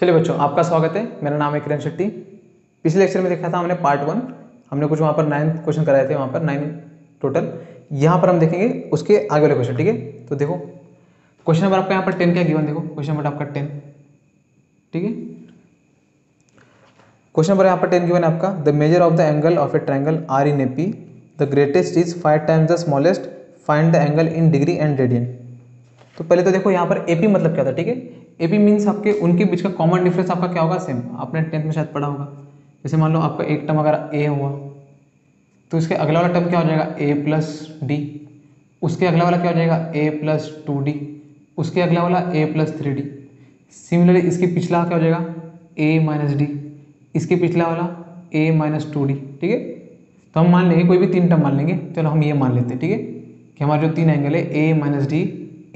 चलिए बच्चों, आपका स्वागत है। मेरा नाम है किरण शेट्टी। पिछले लेक्चर में देखा था हमने पार्ट 1। हमने कुछ वहाँ पर 9 क्वेश्चन कराए थे, वहाँ पर 9 टोटल। यहाँ पर हम देखेंगे उसके आगे वाले क्वेश्चन। ठीक है, तो देखो क्वेश्चन नंबर आपका यहाँ पर 10 क्या गिवन, देखो क्वेश्चन नंबर आपका 10। ठीक है, क्वेश्चन नंबर यहाँ पर 10 गिवन है आपका। The measure of the angle of a triangle are in AP, the greatest is 5 times the smallest, find the angle in degree and radian. तो पहले तो देखो यहाँ पर AP मतलब क्या था। ठीक है, AP मीन्स आपके उनके बीच का कॉमन डिफरेंस आपका क्या होगा, सेम। आपने 10th में शायद पढ़ा होगा। जैसे मान लो आपका एक टर्म अगर A हुआ तो इसके अगला वाला टर्म क्या हो जाएगा, A+D। उसके अगला वाला क्या हो जाएगा, A+2D। उसके अगला वाला A+3D। सिमिलरली इसके पिछला क्या हो जाएगा, A-D। इसके पिछला वाला A-2D। ठीक है, तो हम मान लेंगे कोई भी 3 टर्म मान लेंगे। चलो हम ये मान लेते हैं, ठीक है, कि हमारे जो 3 एंगल है A-D,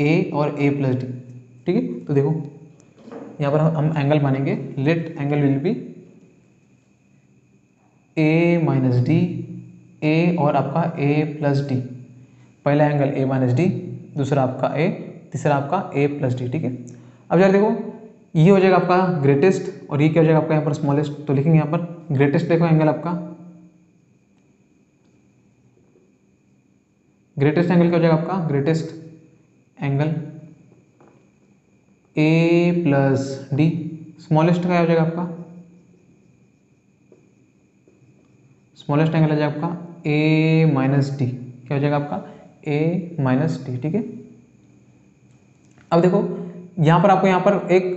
A और A+D। ठीक है, तो देखो यहाँ पर हम एंगल मानेंगे। Let angle will be A-D, A और आपका A+D। पहला एंगल A-D, दूसरा आपका A, तीसरा आपका A+D। ठीक है, अब यार देखो ये हो जाएगा आपका ग्रेटेस्ट और ये क्या हो जाएगा आपका यहाँ पर स्मॉलेस्ट। तो लिखेंगे यहाँ पर ग्रेटेस्ट, देखो एंगल आपका ग्रेटेस्ट एंगल क्या हो जाएगा आपका, ग्रेटेस्ट एंगल A+D। स्मॉलेस्ट क्या हो जाएगा आपका, स्मॉलेस्ट एंगल हो जाएगा आपका A-D। क्या हो जाएगा आपका A-D। ठीक है, अब देखो यहाँ पर आपको यहाँ पर एक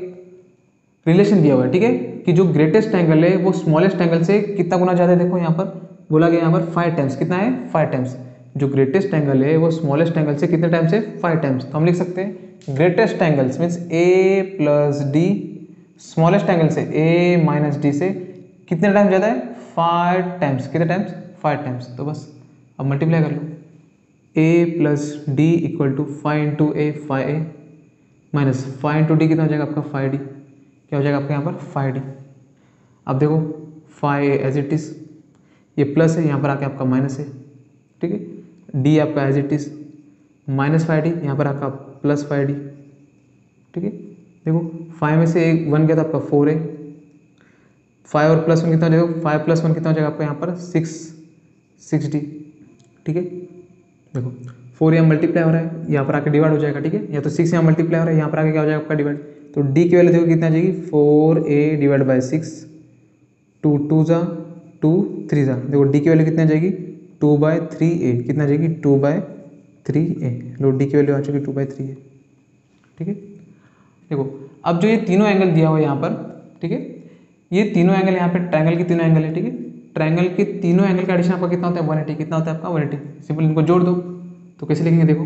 रिलेशन दिया हुआ है। ठीक है, कि जो ग्रेटेस्ट एंगल है वो स्मॉलेस्ट एंगल से कितना गुना ज़्यादा है। देखो यहाँ पर बोला गया यहाँ पर 5 टाइम्स। कितना है, 5 टाइम्स। जो ग्रेटेस्ट एंगल है वो स्मॉलेस्ट एंगल से कितने टाइम्स है, 5 टाइम्स। तो हम लिख सकते हैं greatest angles means A+D, smallest angle से A-D से कितने टाइम्स ज़्यादा है, 5 टाइम्स। कितने टाइम्स, 5 टाइम्स। तो बस अब मल्टीप्लाई कर लो। A+D equal to 5 × A 5A minus 5 × D कितना हो जाएगा आपका 5D। क्या हो जाएगा आपका यहाँ पर 5D। अब देखो 5A एज इट इज़, ये प्लस है, यहाँ पर आके आपका माइनस है। ठीक है, D आपका एज इट इज़ -5D, यहाँ पर आपका +5D। ठीक है, देखो 5 में से एक 1 गया था आपका 4 है। 5 और +1 कितना हो जाएगा, 5 + 1 कितना हो जाएगा आपका यहाँ पर 6D। ठीक है, देखो 4 यहाँ मल्टीप्लाई हो रहा है, यहाँ पर आके डिवाइड हो जाएगा। ठीक है, या तो 6 यहाँ मल्टीप्लाई हो रहा है, यहाँ पर आके क्या हो जाएगा आपका डिवाइड। तो D की वैल्यू देखो कितना आ जाएगी, 4A/6। 2 2 जा 2 3 जा, देखो D की वैल्यू कितना आ जाएगी, 2/3A। कितना आ जाएगी, 2/3A। लो D की वैल्यू आ चुकी 2/3A। ठीक है, देखो अब जो ये तीनों एंगल दिया हुआ है यहाँ पर, ठीक है, ये तीनों एंगल यहाँ पे ट्रायंगल के तीनों एंगल है। ठीक है, ट्रायंगल के तीनों एंगल का एडिशन आपका कितना होता है, 180। कितना होता है आपका 180। सिंपल इनको जोड़ दो। तो कैसे लिखेंगे, देखो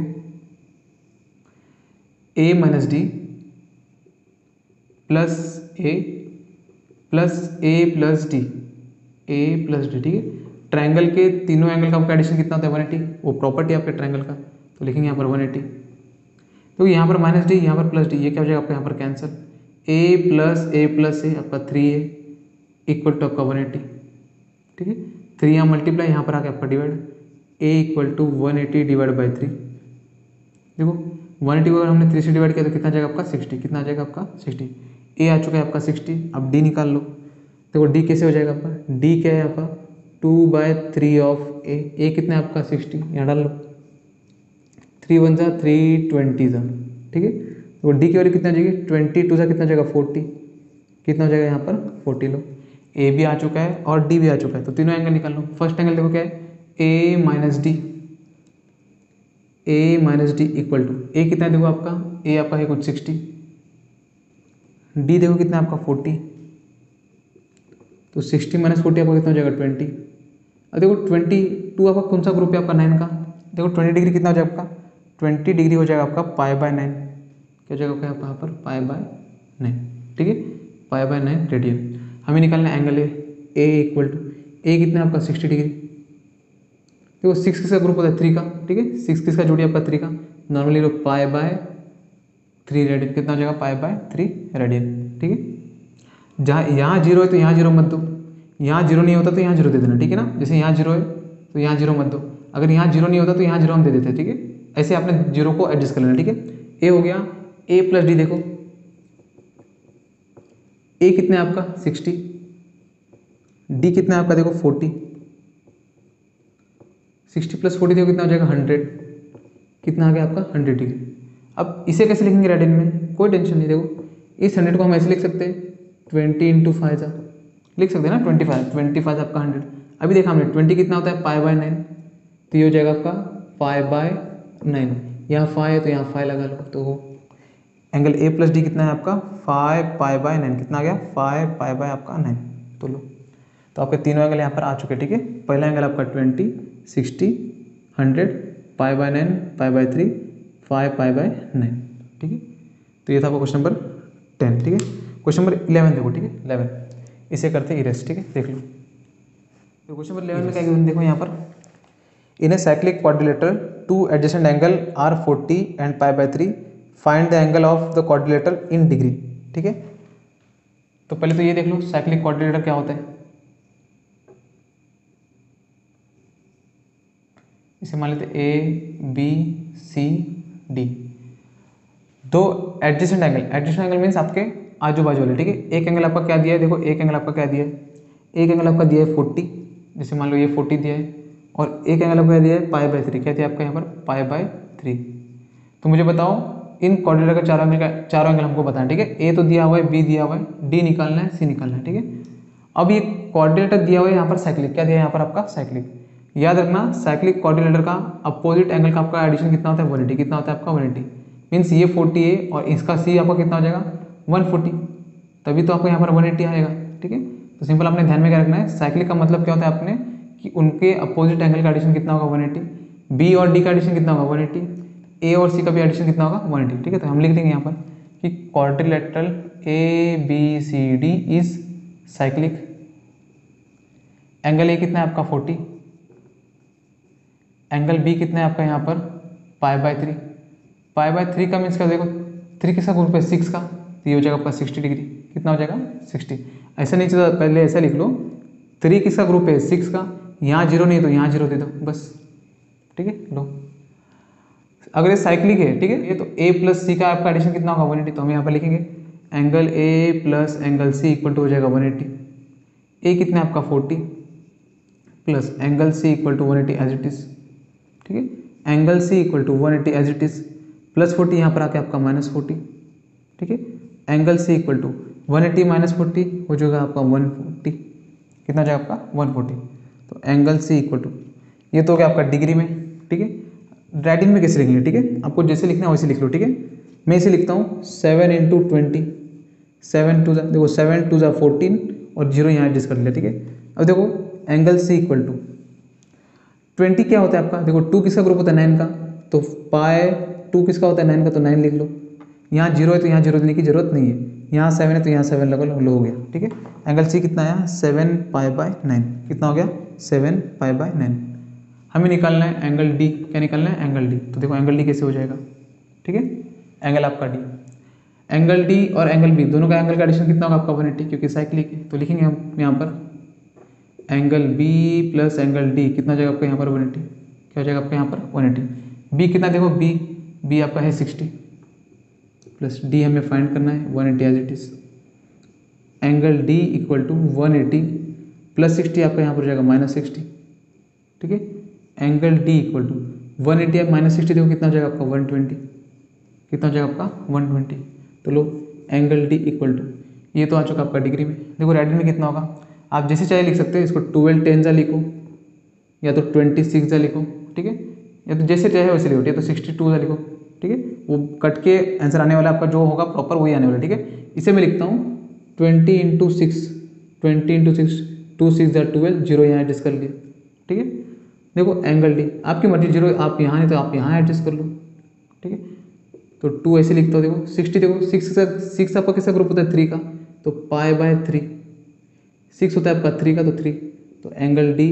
A-D plus A plus A+D, A+D। ठीक है, ट्रायंगल के तीनों एंगल का आपका एडिशन कितना होता है, 180। वो प्रॉपर्टी आपके ट्रायंगल का, तो लिखेंगे यहाँ पर 180। तो यहाँ पर -D, यहाँ पर +D, ये क्या हो जाएगा आपका यहाँ पर कैंसिल। A+A+A आपका 3A इक्वल टू आपका 180। ठीक है, 3 यहाँ मल्टीप्लाई, यहाँ पर आके आपका डिवाइड। A equal to 180/3। देखो 180 को अगर हमने 3 से डिवाइड किया तो कितना जाएगा आपका 60। कितना आ जाएगा आपका 60। A आ चुका है आपका 60। अब D निकाल लो। देखो D कैसे हो जाएगा आपका, D क्या है आपका 2/3 ऑफ A कितना है आपका 60, यहाँ डाल लो। 3 1 जा 3 20 जा। ठीक है, तो D की वैल्यू कितना आ जाएगी, 22 जा कितना जाएगा 40। कितना हो जाएगा यहाँ पर 40। लो A भी आ चुका है और D भी आ चुका है, तो तीनों एंगल निकाल लो। फर्स्ट एंगल देखो क्या है, A-D, A-D equal to A कितना है, देखो आपका A आपका है कुछ 60, D देखो कितना है आपका 40। तो 60 - 40 आपका कितना हो जाएगा 20। अब देखो 22 आपका कौन सा ग्रुप है आपका 9 का। देखो 20 डिग्री कितना हो जाएगा आपका, 20 डिग्री हो जाएगा आपका π/9। क्या हो जाएगा आपका यहाँ पर π/9। ठीक है, π/9 रेडियन। हमें निकालना एंगल है A इक्वल टू A कितना है आपका 60 डिग्री। देखो 6 किसका ग्रुप होता है, 3 का। ठीक है, 6 किसका जोड़ी आपका 3 का। नॉर्मली लोग π/3 रेडियन। कितना हो जाएगा π/3 रेडियन। ठीक है, जहाँ यहाँ 0 है तो यहाँ 0 मत दो, यहाँ 0 नहीं होता तो यहाँ 0 दे देना। ठीक है ना, जैसे यहाँ 0 है तो यहाँ 0 मत दो, अगर यहाँ 0 नहीं होता तो यहाँ 0 हम दे देते हैं। ठीक है, ऐसे आपने 0 को एडजस्ट कर लेना। ठीक है, A हो गया A+D। देखो ए कितना है आपका 60, डी कितना है आपका देखो 40, 60 + 40 देखो कितना हो जाएगा 100, कितना आ गया आपका 100 डिग्री। अब इसे कैसे लिखेंगे रेडियन में, कोई टेंशन नहीं। देखो इस 100 को हम ऐसे लिख सकते हैं 20 × 5 लिख सकते हैं ना, 25 आपका 100। अभी देखा हमने 20 कितना होता है π/9, तो ये हो जाएगा आपका π/9। यहाँ 5 है तो यहाँ 5 लगा लो, तो एंगल ए प्लस डी कितना है आपका 5 π/9, कितना आ गया 5 π/ आपका 9। तो लो, तो आपके तीनों एंगल यहाँ पर आ चुके, ठीक है। पहला एंगल आपका 20, 60, 100, π/9, π/3, 5 π/9, ठीक है। तो ये था आपका क्वेश्चन नंबर 10, ठीक है। क्वेश्चन नंबर 11 देखो, ठीक है 11, इसे करते इरेज, ठीक है, देख लो। तो क्वेश्चन नंबर 11 में क्या गिवन देखो यहाँ पर, in a cyclic quadrilateral two adjacent angle are 40 and π/3, find the angle of the quadrilateral in degree, ठीक है। तो पहले तो ये देख लो साइक्लिक क्वाड्रिलेटर क्या होता है। इसे मान लेते ए बी सी डी, दो एडजेसेंट एंगल मीन्स आपके आजू बाजू वाले, ठीक है। एक एंगल आपका क्या दिया है, देखो एक एंगल आपका क्या दिया है, एक एंगल आपका दिया है 40, जैसे मान लो ये 40 दिया है, और एक एंगल आपका दिया है π/3, क्या दिया आपका यहाँ पर π/3। तो मुझे बताओ इन क्वाड्रिलेटरल का चारों एंगल हमको बताना, ठीक है। ए तो दिया हुआ है, बी दिया हुआ है, डी निकालना है, सी निकालना है, ठीक है। अब ये क्वाड्रिलेटर दिया हुआ है यहाँ पर साइक्लिक, क्या दिया है यहाँ पर आपका साइक्लिक। याद रखना साइक्लिक क्वाड्रिलेटर का अपोजिट एंगल का आपका एडिशन कितना होता है 180, कितना होता है आपका 180, मीन्स ये 40 है और इसका सी आपका कितना हो जाएगा 140, तभी तो आपको यहाँ पर 180 आएगा, ठीक है। तो सिंपल आपने ध्यान में क्या रखना है, साइक्लिक का मतलब क्या होता है आपने कि उनके अपोजिट एंगल का एडिशन कितना होगा 180, बी और डी का एडिशन कितना होगा 180, ए और सी का भी एडिशन कितना होगा 180, ठीक है। तो हम लिख देंगे यहाँ पर कि quadrilateral A B C D is cyclic, angle A कितना है आपका 40, एंगल बी कितना है आपका यहाँ पर π/3, π/3 का मीन्स का देखो 3 किसका ग्रुप है 6 का, तो ये हो जाएगा आपका 60 डिग्री, कितना हो जाएगा 60। ऐसा नहीं चलता, पहले ऐसा लिख लो 3 किसका ग्रुप है 6 का, यहाँ 0 नहीं है तो यहाँ 0 दे दो बस, ठीक है। लो अगर ये साइक्लिक है, ठीक है, ये तो a प्लस सी का आपका एडिशन कितना होगा 180, तो हम यहाँ पर लिखेंगे angle a plus angle C equal to हो जाएगा 180, a कितना है आपका 40 plus angle c equal to 180 as it is, ठीक है। Angle c equal to 180 as it is plus 40 यहाँ पर आके आपका -40, ठीक है। एंगल c इक्वल टू 180 - 40 हो जाएगा आपका 140, कितना हो जाएगा आपका 140। तो एंगल c इक्वल टू, ये तो हो गया आपका डिग्री में, ठीक है। रेडियन में कैसे लिखेंगे, ठीक है, आपको जैसे लिखना है वैसे लिख लो, ठीक है। मैं इसे लिखता हूँ 7 × 20, 7 2 देखो 7 2 14 और 0 यहाँ एडजस्ट कर लिया, ठीक है। अब देखो एंगल c इक्वल टू 20 क्या होता है आपका, देखो 2 किसका ग्रुप होता है 9 का, तो π2 किसका होता है 9 का, तो 9 लिख लो। यहाँ 0 है तो यहाँ 0 देने की जरूरत नहीं है, यहाँ 7 है तो यहाँ 7 लगा लो, हो गया, ठीक है। एंगल c कितना आया 7 π/9, कितना हो गया 7 π/9। हमें निकालना है एंगल d, क्या निकालना है एंगल d, तो देखो एंगल d कैसे हो जाएगा, ठीक है। एंगल आपका d, एंगल d और एंगल b दोनों का एंगल का एडिशन कितना होगा आपका 180, क्योंकि साइक्लिक है, तो लिखेंगे हम यहाँ पर angle b plus angle d कितना हो जाएगा आपका यहाँ पर 180, क्या हो जाएगा आपका यहाँ पर 180। b कितना देखो b आपका है 60 प्लस d हमें फाइंड करना है 180 as it is, angle d equal to 180 plus 60 आपका यहाँ पर हो जाएगा -60, ठीक है। एंगल d इक्वल टू 180 है -60 देखो कितना हो जाएगा आपका 120, कितना हो जाएगा आपका 120। तो लो एंगल d इक्वल टू, ये तो आ चुका आपका डिग्री में, देखो रेडियन में कितना होगा, आप जैसे चाहे लिख सकते हो, इसको 12 10 लिखो या तो 26 लिखो, ठीक है, या तो जैसे चाहे वैसे लिखो, या तो 62 लिखो, ठीक है। वो कट के आंसर आने वाला आपका जो होगा प्रॉपर वही आने वाला, ठीक है। इसे मैं लिखता हूँ 20 × 6, 20 × 6 2 6 12, 0 यहाँ एडजस्ट कर लिया, ठीक है। देखो एंगल d आपकी मर्जी, 0 आप यहाँ नहीं तो आप यहाँ एडजस्ट कर लो, ठीक है। तो 2 ऐसे लिखता हूँ, देखो 60 देखो 6 आपका किसका ग्रुप होता है 3 का, तो π/3, 6 होता है आपका 3 का, तो 3, तो एंगल d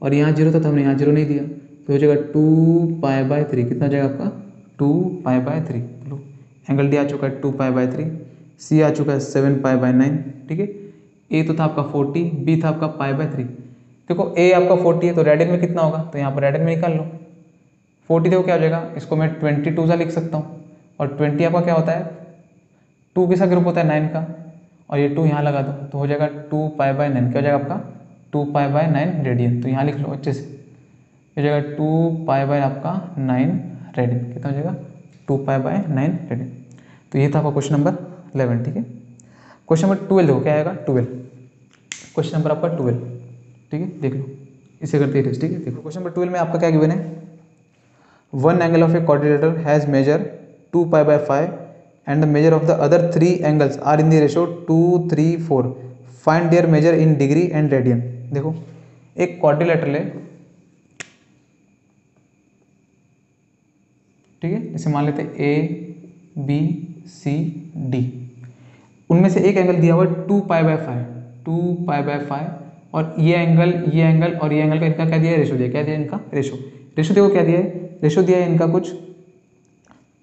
और यहाँ 0 था तो हमने यहाँ 0 नहीं दिया, तो हो जाएगा 2π/3, कितना हो जाएगा आपका 2π/3। लो एंगल d आ चुका है 2π/3, c आ चुका है 7π/9, ठीक है। a तो था आपका 40, b था आपका π/3। देखो a आपका 40 है तो रेडियन में कितना होगा, तो यहाँ पर रेडियन में निकाल लो। 40 देखो क्या हो जाएगा, इसको मैं 22 लिख सकता हूँ, और 20 आपका क्या होता है 2 किसका ग्रुप होता है 9 का, और ये 2 यहाँ लगा दो तो हो जाएगा 2π/9। क्या हो जाएगा आपका 2π/9 रेडियन। तो यहाँ लिख लो अच्छे से, हो जाएगा 2π/ आपका 9 रेडियन। कितना हो जाएगा 2π/9 रेडियन। तो ये था आपका क्वेश्चन नंबर 11। ठीक है, क्वेश्चन नंबर 12 देखो क्या आएगा 12। क्वेश्चन नंबर आपका 12, ठीक है, देख लो इसे करते हैं। ठीक है, देखो क्वेश्चन नंबर 12 में आपका क्या गिवन है, one angle of a quadrilateral has measure 2π/5 and the measure of the other 3 angles are in the ratio 2, 3, 4. Find their measure in degree and radian. देखो एक क्वाड्रिलेटरल है, ठीक है, इसे मान लेते हैं A B C D। उनमें से एक एंगल दिया हुआ है 2π/5, 2π/5, और ये एंगल और ये एंगल का इनका क्या दिया है, रेशो दिया। क्या दिया है इनका रेशो देखो क्या दिया है, रेशो दिया है इनका कुछ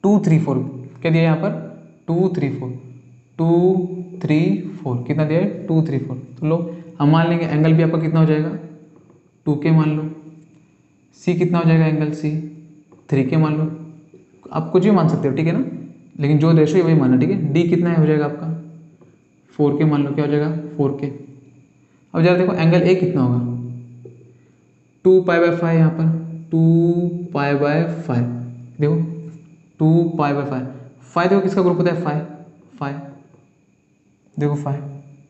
2, 3, 4। क्या दिया है यहाँ पर 2, 3, 4, 2, 3, 4। कितना दिया है 2, 3, 4। तो लो हम मान लेंगे एंगल भी आपका कितना हो जाएगा 2K मान लो। C कितना हो जाएगा एंगल C 3K मान लो। आप कुछ भी मान सकते हो, ठीक है ना, लेकिन जो रेशो है वही मानना। ठीक है, D कितना है हो जाएगा आपका 4K मान लो। क्या हो जाएगा 4K। अब जरा देखो एंगल A कितना होगा 2π/5, यहाँ पर 2π/5। देखो 2π/5, 5 देखो किसका ग्रुप होता है 5, देखो 5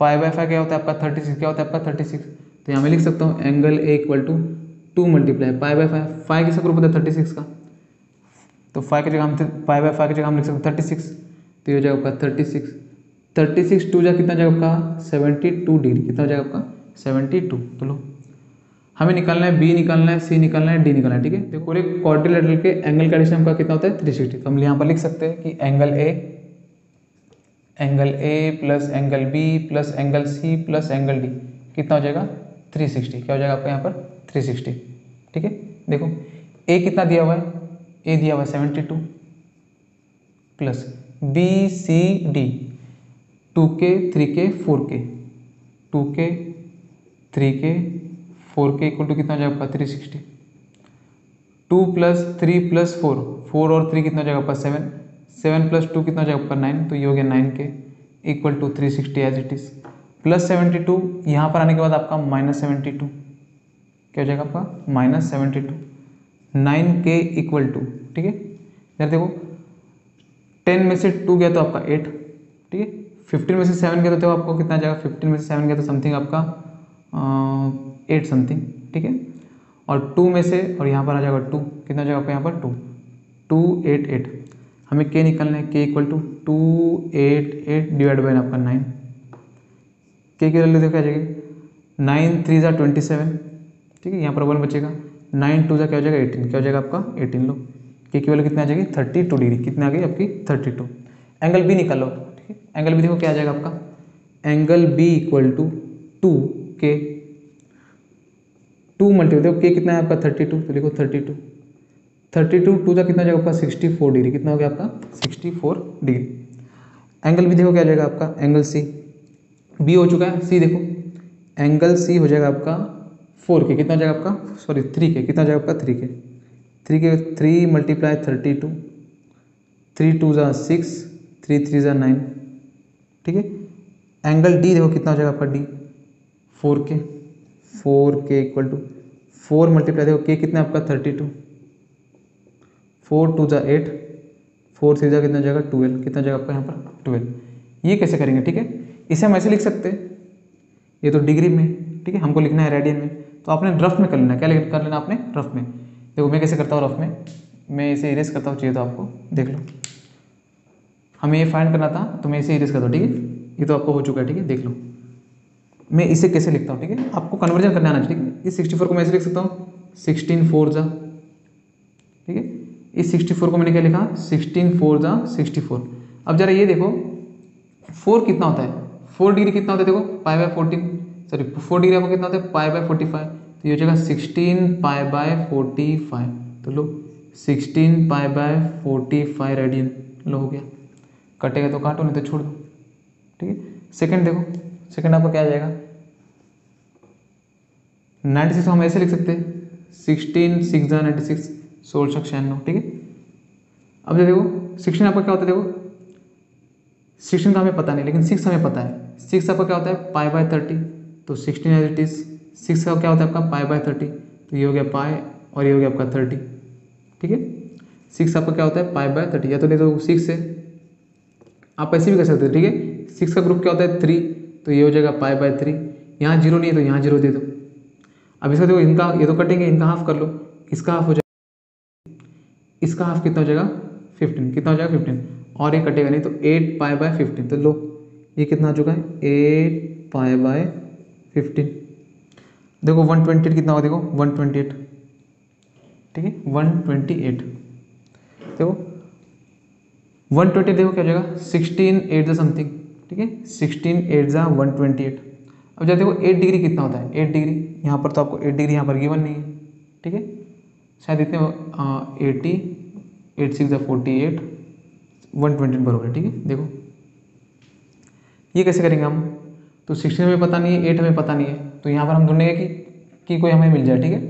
π/5 क्या होता है आपका 36। क्या होता है आपका 36। तो यहाँ मैं लिख सकता हूँ एंगल A = 2 × π/5। 5 किसका ग्रुप होता है 36 का, तो 5 की जगह हम π/5 की जगह हम लिख सकते हैं 36। तो ये हो जाएगा आपका 36 2 जा कितना जाएगा आपका 72 डिग्री। कितना हो जाएगा आपका 72। तो लो हमें निकालना है B निकालना है, C निकालना है, D निकालना है। ठीक है, देखो पूरे क्वाड्रिलेटरल के एंगल का रेशियो आपका कितना होता है 360। तो हम यहाँ पर लिख सकते हैं कि angle A plus angle B plus angle C plus angle D कितना हो जाएगा 360। क्या हो जाएगा आपका यहाँ पर 360। ठीक है, देखो A कितना दिया हुआ है, A दिया हुआ है 72 plus B C D 2K 3K 4K, 2K 3K 4K = कितना हो जाएगा आपका 360। 2 + 3 + 4, 4 और 3 कितना हो जाएगा आपका 7, 7 + 2 कितना हो जाएगा आपका 9। तो ये हो गया 9K = 360 as it is. Plus 72 यहाँ पर आने के बाद आपका -72। क्या हो जाएगा आपका -72। 9K = ठीक है, यार देखो 10 में से 2 गया तो आपका 8। ठीक है, 15 में से 7 गया तो आपको कितना जाएगा, 15 में से 7 गया तो समथिंग आपका 8 समथिंग। ठीक है, और 2 में से, और यहाँ पर आ जाएगा 2, कितना जाएगा आपका यहाँ पर 2, 8, 8। हमें K निकालना है, K = 2, 8, 8 डिवाइड बाय आपका 9। K की वैल्यू देखो आ जाएगी 9 3 = 27। ठीक है, यहाँ पर 1 बचेगा, 9 2 क्या हो जाएगा 18। क्या हो जाएगा आपका 18। लो K की वैल्यू कितना आ जाएगी 32 डिग्री। कितना आ गई आपकी 32। एंगल B निकाल लो। ठीक है, एंगल B देखो क्या आ जाएगा आपका, एंगल B = 2K, 2 मल्टीप्लाई देखो K कितना है आपका 32। तो देखो 32 2 का कितना जाएगा आपका 64 डिग्री। कितना हो गया आपका 64 डिग्री। एंगल B देखो क्या जाएगा आपका, एंगल C B हो चुका है, C देखो एंगल C हो जाएगा आपका 4K। कितना जाएगा आपका, सॉरी 3K। कितना जाएगा आपका 3K, 3 × 32, 3 2 = 6, 3 3 = 9। ठीक है, एंगल D देखो कितना हो जाएगा आपका D 4K, 4K = 4 मल्टीप्लाई देखो K कितना आपका 32, 4 2 = 8, 4 3 कितना जाएगा 12। कितना जाएगा आपका यहाँ पर 12। ये कैसे करेंगे, ठीक है, इसे हम ऐसे लिख सकते हैं, ये तो डिग्री में, ठीक है, हमको लिखना है रेडियन में। तो आपने रफ में कर लेना, क्या कर लेना आपने रफ में। देखो मैं कैसे करता हूँ रफ में, मैं इसे इरेज करता हूँ, चाहिए तो आपको देख लो। हमें ये फाइंड करना था तो मैं इसे इरेज करता हूँ। ठीक है, ये तो आपको हो चुका है। ठीक है, देख लो मैं इसे कैसे लिखता हूँ। ठीक है, आपको कन्वर्जन करना आना चाहिए। ठीक है, इस 64 को मैं ऐसे लिख सकता हूँ 16 4 जा। ठीक है, इस 64 को मैंने क्या लिखा 16 4 जा 64। अब जरा ये देखो 4 कितना होता है, 4 डिग्री कितना होता है, देखो π/14, सॉरी 4 डिग्री आपको कितना होता है π/45। तो ये हो जाएगा 16 π/45। तो लो 16 π/45 रेडियन। लो हो गया, कटेगा तो काटो नहीं तो छोड़ दो। ठीक है, सेकंड देखो, सेकंड आपका क्या आ जाएगा 96। हम ऐसे लिख सकते हैं 16 6 जा 96, 16 96। ठीक है, अब देखो 16 आपका क्या होता है, देखो 16 का हमें पता नहीं, लेकिन 6 हमें पता है। 6 आपका क्या होता है पाई बाय 30, तो 16 एज इट इज़। 6 का क्या होता है आपका पाई बाय 30, तो ये हो गया पाई और ये हो गया आपका 30, ठीक है। 6 आपका क्या होता है पाई बाय 30, या तो नहीं तो 6 है, आप ऐसे भी कर सकते हो, ठीक है। 6 का ग्रुप क्या होता है 3, तो ये हो जाएगा पाई बाय 3। यहाँ 0 नहीं है तो यहाँ 0 दे दो। अब इसका देखो, इनका ये तो कटेंगे, इनका हाफ कर लो, इसका हाफ हो जाएगा, इसका हाफ कितना हो जाएगा 15, कितना हो जाएगा 15, और ये कटेगा नहीं तो 8 पाई बाय 15, तो लो ये कितना आ चुका है 8 पाई बाय 15। देखो 128 कितना होगा, देखो 128, ठीक है 128। देखो 120 देखो क्या हो जाएगा 16 8 ज़ा समथिंग, ठीक है 16 8 ज़ा 128। अब जब देखो 8 डिग्री कितना होता है 8 डिग्री, यहाँ पर तो आपको 8 डिग्री यहाँ पर गिवन नहीं है, ठीक है। शायद इतने 80 8 6 ज़ा 48 120 बरोबर है, ठीक है। देखो ये कैसे करेंगे हम, तो 16 हमें पता नहीं है, 8 हमें पता नहीं है, तो यहाँ पर हम ढूंढेंगे कि कोई हमें मिल जाए, ठीक है।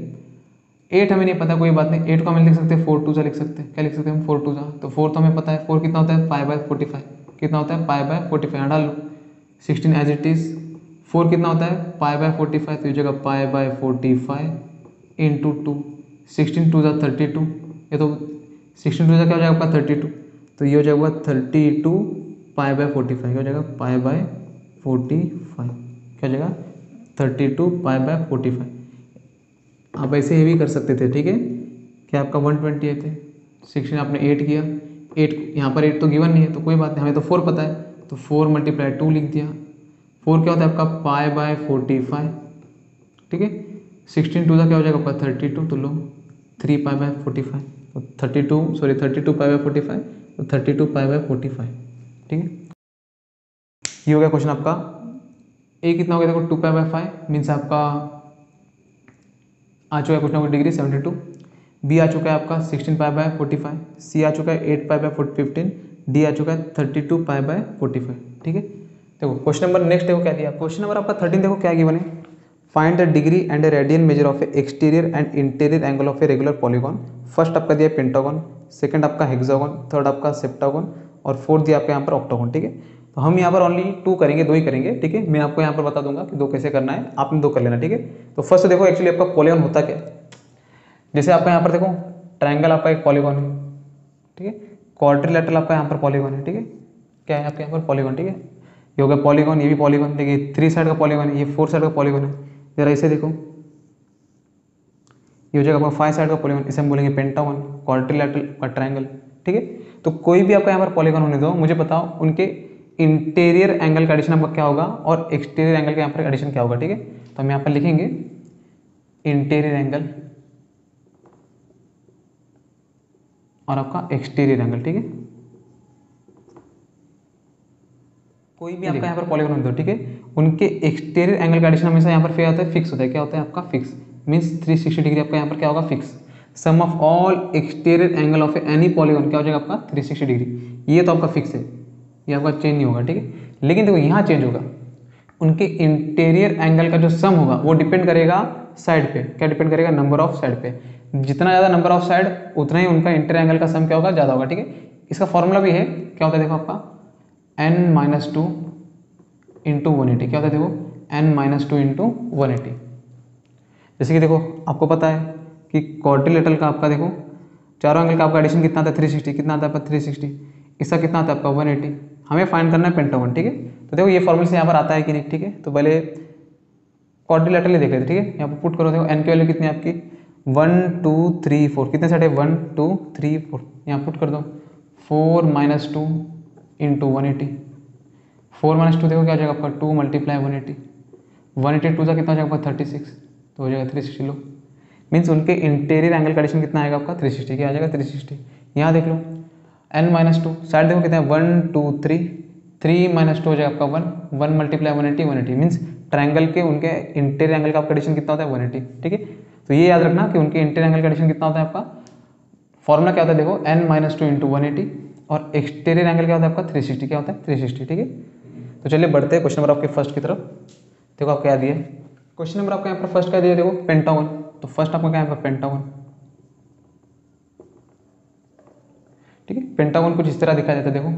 8 हमें नहीं पता, कोई बात नहीं, 8 को हम लिख सकते हैं 4 2 सा लिख सकते हैं, क्या लिख सकते हैं हम 4 2 सा, तो 4 तो हमें पता है 4 कितना होता है पाई बाय 45, कितना होता है पाई बाय 45, यहाँ डाल लो 16 एज इट इज़। 4 कितना होता है पाई बाय 45, तो ये जगह पाई बाय 45 इंटू 2, 16 2 ज़ा 32, ये तो 16 2 ज़ा क्या हो जाएगा आपका 32, तो ये हो जाएगा 32 पाई बाय 45, क्या हो जाएगा पाई बाय 45, क्या हो जाएगा 32 पाई बाय 45। आप ऐसे ही भी कर सकते थे, ठीक है। क्या आपका 128 है, 16 आपने 8 किया, 8 यहाँ पर 8 तो गिवन नहीं है तो कोई बात नहीं, हमें तो 4 पता है, तो 4 × 2 लिख दिया। 4 क्या होता है आपका पाई बाय 45, ठीक है। 16 2 का क्या हो जाएगा आपका 32, तो लो 3 पाई बाय 45, तो 32 पाई बाय 45, तो 32 पाई बाय 45, ठीक है। ये हो गया क्वेश्चन आपका। ए कितना हो गया देखो 2 पाई बाय 5 मीन्स आपका आ चुका है क्वेश्चन नंबर डिग्री 72। बी आ चुका है आपका 16 पाई बाय 45, सी आ चुका है 8 पाई बाय 15, डी आ चुका है 32 पाई बाय 45, ठीक है। देखो क्वेश्चन नंबर नेक्स्ट देखो क्या दिया, क्वेश्चन नंबर आपका 13 देखो क्या गिवन है, find the degree and radian measure of A exterior and interior angle of a regular polygon. First आपका दिया पेंटागन, सेकंड आपका हेक्सागन, थर्ड आपका सेप्टागन और फोर्थ दिया आपका यहाँ पर ऑक्टागन, ठीक है। तो हम यहाँ पर ओनली 2 करेंगे, 2 ही करेंगे, ठीक है। मैं आपको यहाँ पर बता दूंगा कि 2 कैसे करना है, आपने 2 कर लेना, ठीक है। तो फर्स्ट देखो एक्चुअली आपका पॉलीगॉन होता क्या है, जैसे आपका यहाँ पर देखो ट्रायंगल आपका एक पॉलीगॉन है, ठीक है। क्वाड्रिलेटरल आपका यहाँ पर पॉलीगॉन है, ठीक है। क्या है आपके यहाँ पर पॉलीगॉन, ठीक है। ये हो गया पॉलीगॉन, ये भी पॉलीगॉन, देखिए 3 साइड का पॉलीगॉन है, ये 4 साइड का पॉलीगॉन है। जरा इसे देखो, ये हो जाएगा आपका 5 साइड का पॉलीगॉन, इसे हम बोलेंगे पेंटागन, क्वाड्रिलेटरल का ट्रायंगल, ठीक है। तो कोई भी आपका यहाँ पर पॉलीगॉन होने दो, मुझे बताओ उनके इंटीरियर एंगल का एडिशन आपका क्या होगा और एक्सटीरियर एंगल का यहाँ पर एडिशन क्या होगा, ठीक है। तो हम यहाँ पर लिखेंगे इंटीरियर एंगल और आपका एक्सटीरियर एंगल, ठीक है। कोई भी आपका यहाँ पर पॉलीगॉन होने दो, ठीक है, उनके एक्सटीरियर एंगल का एडिशन हमेशा यहाँ पर क्या होता है फिक्स होता है, क्या होता है आपका फिक्स, मीन्स 360 डिग्री आपका यहाँ पर क्या होगा fix. Sum of all exterior angle of any polygon क्या हो जाएगा आपका 360 डिग्री, ये तो आपका फिक्स है, ये आपका चेंज नहीं होगा, ठीक है। लेकिन देखो यहाँ चेंज होगा, उनके इंटीरियर एंगल का जो सम होगा वो डिपेंड करेगा साइड पे, क्या डिपेंड करेगा नंबर ऑफ साइड पे, जितना ज़्यादा नंबर ऑफ साइड उतना ही उनका इंटीरियर एंगल का सम क्या होगा ज़्यादा होगा, ठीक है। इसका फॉर्मूला भी है, क्या होता है देखो आपका n-2 इंटू 180, क्या होता है देखो n-2 इंटू 180। जैसे कि देखो आपको पता है कि क्वाड्रिलेटरल का आपका देखो चारों एंगल का आपका एडिशन कितना आता है 360, कितना आता है आपका 360, इसका कितना आता है आपका 180, हमें फाइंड करना है पेंटागन, ठीक है। तो देखो ये फॉर्मूले से यहाँ पर आता है कि नहीं, ठीक है। तो पहले क्वाड्रिलेटरल देख लेते, ठीक है। यहाँ पर पुट करो, देखो एन की वैल्यू कितनी है आपकी 1 2 3 4, कितने साइड है 1 2 3 4, यहाँ पुट कर दो 4 - 2 इंटू 180, 4 - 2 देखो क्या हो जाएगा आपका 2 × 180, 180 2 का कितना हो जाएगा आपका 36, तो हो जाएगा 360 लो, मीन्स उनके इंटीरियर एंगल का एडिशन कितना आएगा आपका 360, क्या आ जाएगा 360। यहाँ देख लो n-2 साइड देखो कितना है 1 2 3, 3 - 2 हो जाएगा आपका 1, 1 × 180 180, मीन्स ट्रायंगल के उनके इंटीरियर एंगल का आपका एडिशन कितना होता है 180, ठीक है। तो ये याद रखना कि उनके इंटीरियर एंगल का एडिशन कितना होता है आपका, फॉर्मूला क्या होता है देखो n-2 इंटू 180 और एक्सटीरियर एंगल क्या होता है आपका 360, क्या होता है 360, ठीक है। तो चलिए बढ़ते हैं क्वेश्चन नंबर आपके फर्स्ट की तरफ। देखो आप क्या दिया है, क्वेश्चन नंबर आपका यहाँ पर फर्स्ट क्या दिया देखो पेंटागन, तो फर्स्ट आपका क्या है पेंटागन, ठीक है। पेंटागन कुछ इस तरह दिखाई देता है, देखो